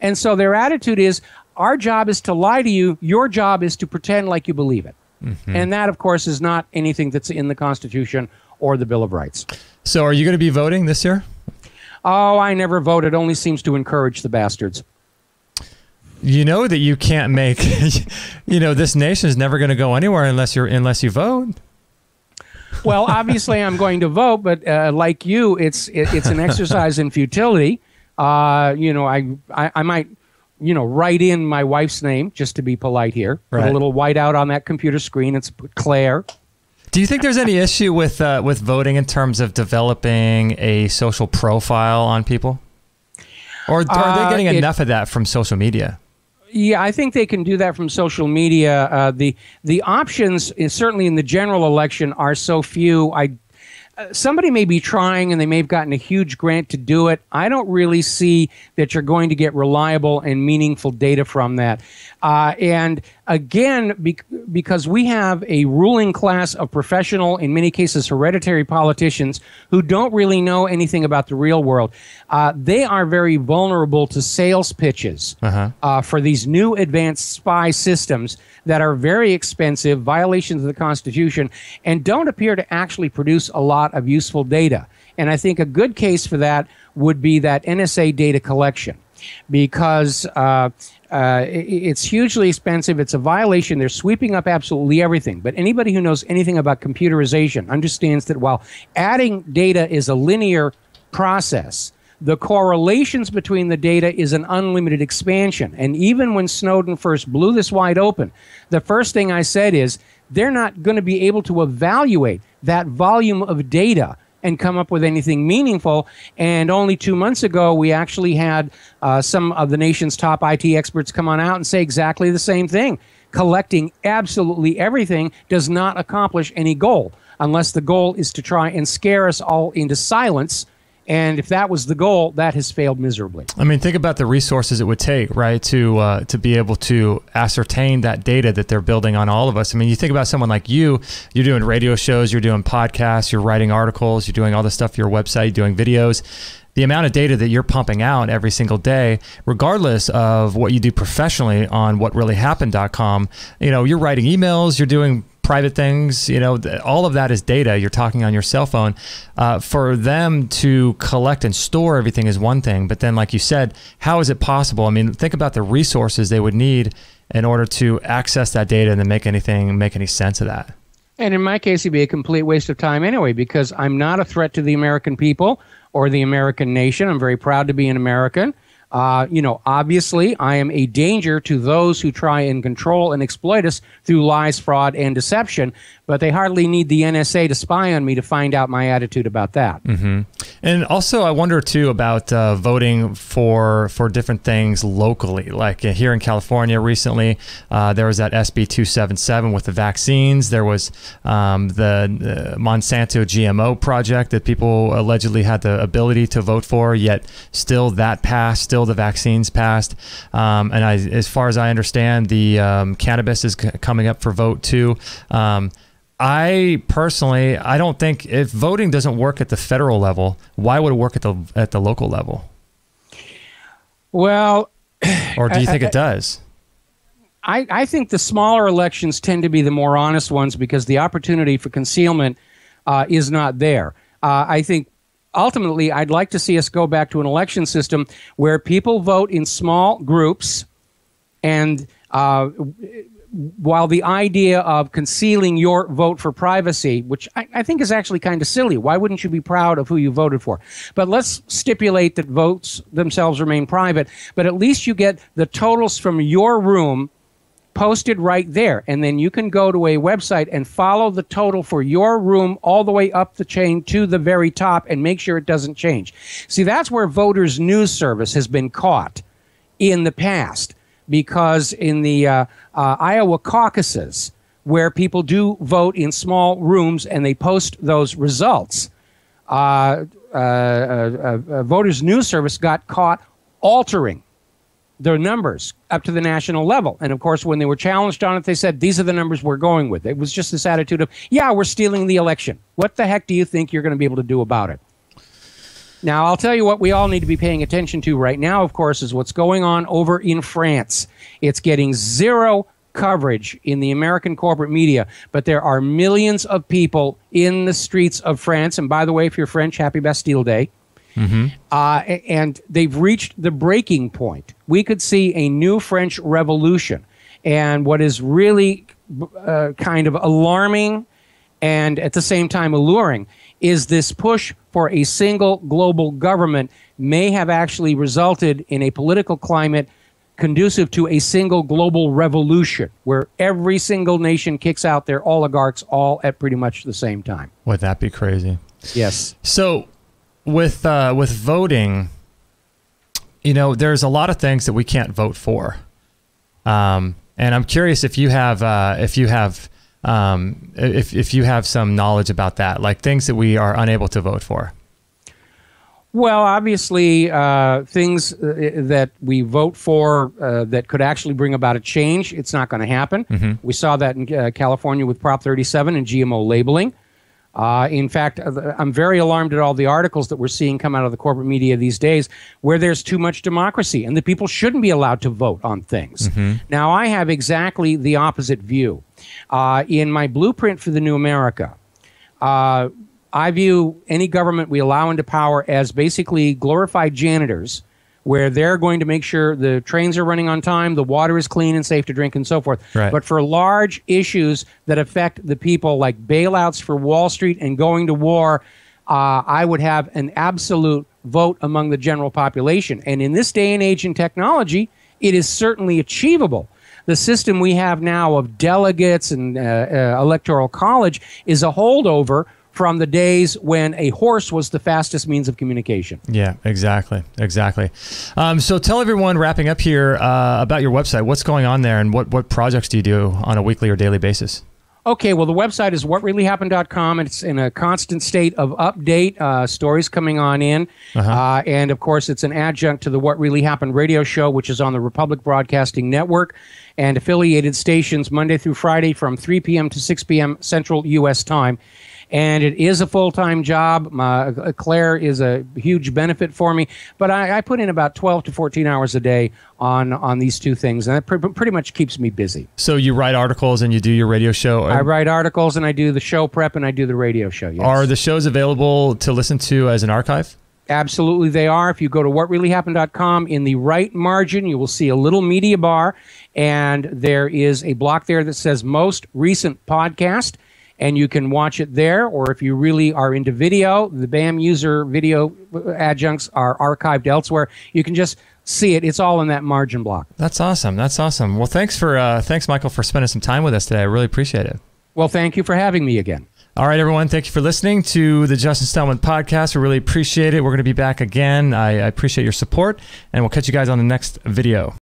B: And so their attitude is, our job is to lie to you, your job is to pretend like you believe it. Mm-hmm. And that, of course, is not anything that's in the Constitution or the Bill of Rights.
A: So are you going to be voting this year?
B: Oh, I never voted. Only seems to encourage the bastards.
A: You know that you can't make, this nation is never going to go anywhere unless you vote.
B: Well, obviously I'm going to vote, but like you, it's an exercise in futility. I might, write in my wife's name just to be polite here. Right. Put a little white out on that computer screen. It's Claire.
A: Do you think there's any issue with voting in terms of developing a social profile on people? Or are they getting enough of that from social media?
B: Yeah, I think they can do that from social media. The options, certainly in the general election, are so few. Somebody may be trying and they may have gotten a huge grant to do it. I don't really see that you're going to get reliable and meaningful data from that. And again, because we have a ruling class of professional, in many cases hereditary politicians who don't really know anything about the real world, they are very vulnerable to sales pitches for these new advanced spy systems that are very expensive, violations of the Constitution, and don't appear to actually produce a lot of useful data. And I think a good case for that would be that NSA data collection, because it's hugely expensive. It's a violation. They're sweeping up absolutely everything. But anybody who knows anything about computerization understands that while adding data is a linear process, the correlations between the data is an unlimited expansion. And even when Snowden first blew this wide open, the first thing I said is they're not going to be able to evaluate that volume of data and come up with anything meaningful. And only 2 months ago, we actually had some of the nation's top IT experts come on out and say exactly the same thing. Collecting absolutely everything does not accomplish any goal, unless the goal is to try and scare us all into silence. And if that was the goal, that has failed miserably. I
A: mean, think about the resources it would take, right, to be able to ascertain that data that they're building on all of us. I mean, you think about someone like you're doing radio shows, you're doing podcasts, you're writing articles, you're doing all this stuff for your website, doing videos. The amount of data that you're pumping out every single day, regardless of what you do professionally on whatreallyhappened.com, you're writing emails, you're doing private things, all of that is data. You're talking on your cell phone. For them to collect and store everything is one thing, but then like you said, how is it possible? I mean, think about the resources they would need in order to access that data and then make any sense of that.
B: And in my case, it'd be a complete waste of time anyway, because I'm not a threat to the American people or the American nation. I'm very proud to be an American. Obviously, I am a danger to those who try and control and exploit us through lies, fraud, and deception, but they hardly need the NSA to spy on me to find out my attitude about that.
A: Mm-hmm. And also, I wonder too about voting for different things locally. Like here in California recently, there was that SB 277 with the vaccines. There was the Monsanto GMO project that people allegedly had the ability to vote for, yet still that passed. Still the vaccines passed. And as far as I understand, the cannabis is coming up for vote too. I personally, I don't think if voting doesn't work at the federal level, why would it work at the local level?
B: Well,
A: or do you think it does?
B: I think the smaller elections tend to be the more honest ones because the opportunity for concealment is not there. I think ultimately I'd like to see us go back to an election system where people vote in small groups, and while the idea of concealing your vote for privacy, which I think is actually kind of silly. Why wouldn't you be proud of who you voted for? But let's stipulate that votes themselves remain private, but at least you get the totals from your room posted right there. And then you can go to a website and follow the total for your room all the way up the chain to the very top and make sure it doesn't change. See, that's where Voters News Service has been caught in the past. Because in the Iowa caucuses, where people do vote in small rooms and they post those results, Voters News Service got caught altering their numbers up to the national level. And of course, when they were challenged on it, they said, these are the numbers we're going with. It was just this attitude of, yeah, we're stealing the election. What the heck do you think you're going to be able to do about it? Now, I'll tell you what we all need to be paying attention to right now, of course, is what's going on over in France. It's getting zero coverage in the American corporate media, but there are millions of people in the streets of France. And by the way, if you're French, happy Bastille Day. Mm-hmm. And they've reached the breaking point. We could see a new French revolution. And what is really kind of alarming and at the same time alluring is this push for a single global government may have actually resulted in a political climate conducive to a single global revolution where every single nation kicks out their oligarchs all at pretty much the same time.
A: Would that be crazy?
B: Yes.
A: So with voting, you know, there's a lot of things that we can't vote for. And I'm curious if you have some knowledge about that, like things that we are unable to vote for.
B: Well, obviously, things that we vote for that could actually bring about a change, it's not going to happen. Mm-hmm. We saw that in California with Prop 37 and GMO labeling. In fact, I'm very alarmed at all the articles that we're seeing come out of the corporate media these days where there's too much democracy and the people shouldn't be allowed to vote on things. Mm-hmm. Now, I have exactly the opposite view. In my blueprint for the New America, I view any government we allow into power as basically glorified janitors where they're going to make sure the trains are running on time, the water is clean and safe to drink, and so forth. Right. But for large issues that affect the people, like bailouts for Wall Street and going to war, I would have an absolute vote among the general population. And in this day and age in technology, it is certainly achievable. The system we have now of delegates and electoral college is a holdover from the days when a horse was the fastest means of communication. Yeah,
A: exactly. So tell everyone, wrapping up here, about your website. What's going on there, and what projects do you do on a weekly or daily basis?
B: Okay, well, the website is whatreallyhappened.com, and it's in a constant state of update, stories coming on in. Uh-huh. And, of course, it's an adjunct to the What Really Happened radio show, which is on the Republic Broadcasting Network and affiliated stations Monday through Friday from 3 p.m. to 6 p.m. Central U.S. time. And it is a full-time job. Claire is a huge benefit for me. But I put in about 12 to 14 hours a day on these two things. And that pretty much keeps me busy.
A: So you write articles and you do your radio show?
B: I write articles and I do the show prep and I do the radio show, yes.
A: Are the shows available to listen to as an archive?
B: Absolutely, they are. If you go to whatreallyhappened.com, in the right margin, you will see a little media bar. And there is a block there that says Most Recent Podcast. And you can watch it there, or if you really are into video, the BAM user video adjuncts are archived elsewhere. You can just see it. It's all in that margin block.
A: That's awesome. Well, thanks, Michael, for spending some time with us today. I really appreciate it.
B: Well, thank you for having me again.
A: All right, everyone. Thank you for listening to the Justin Stelman podcast. We really appreciate it. We're going to be back again. I appreciate your support, and we'll catch you guys on the next video.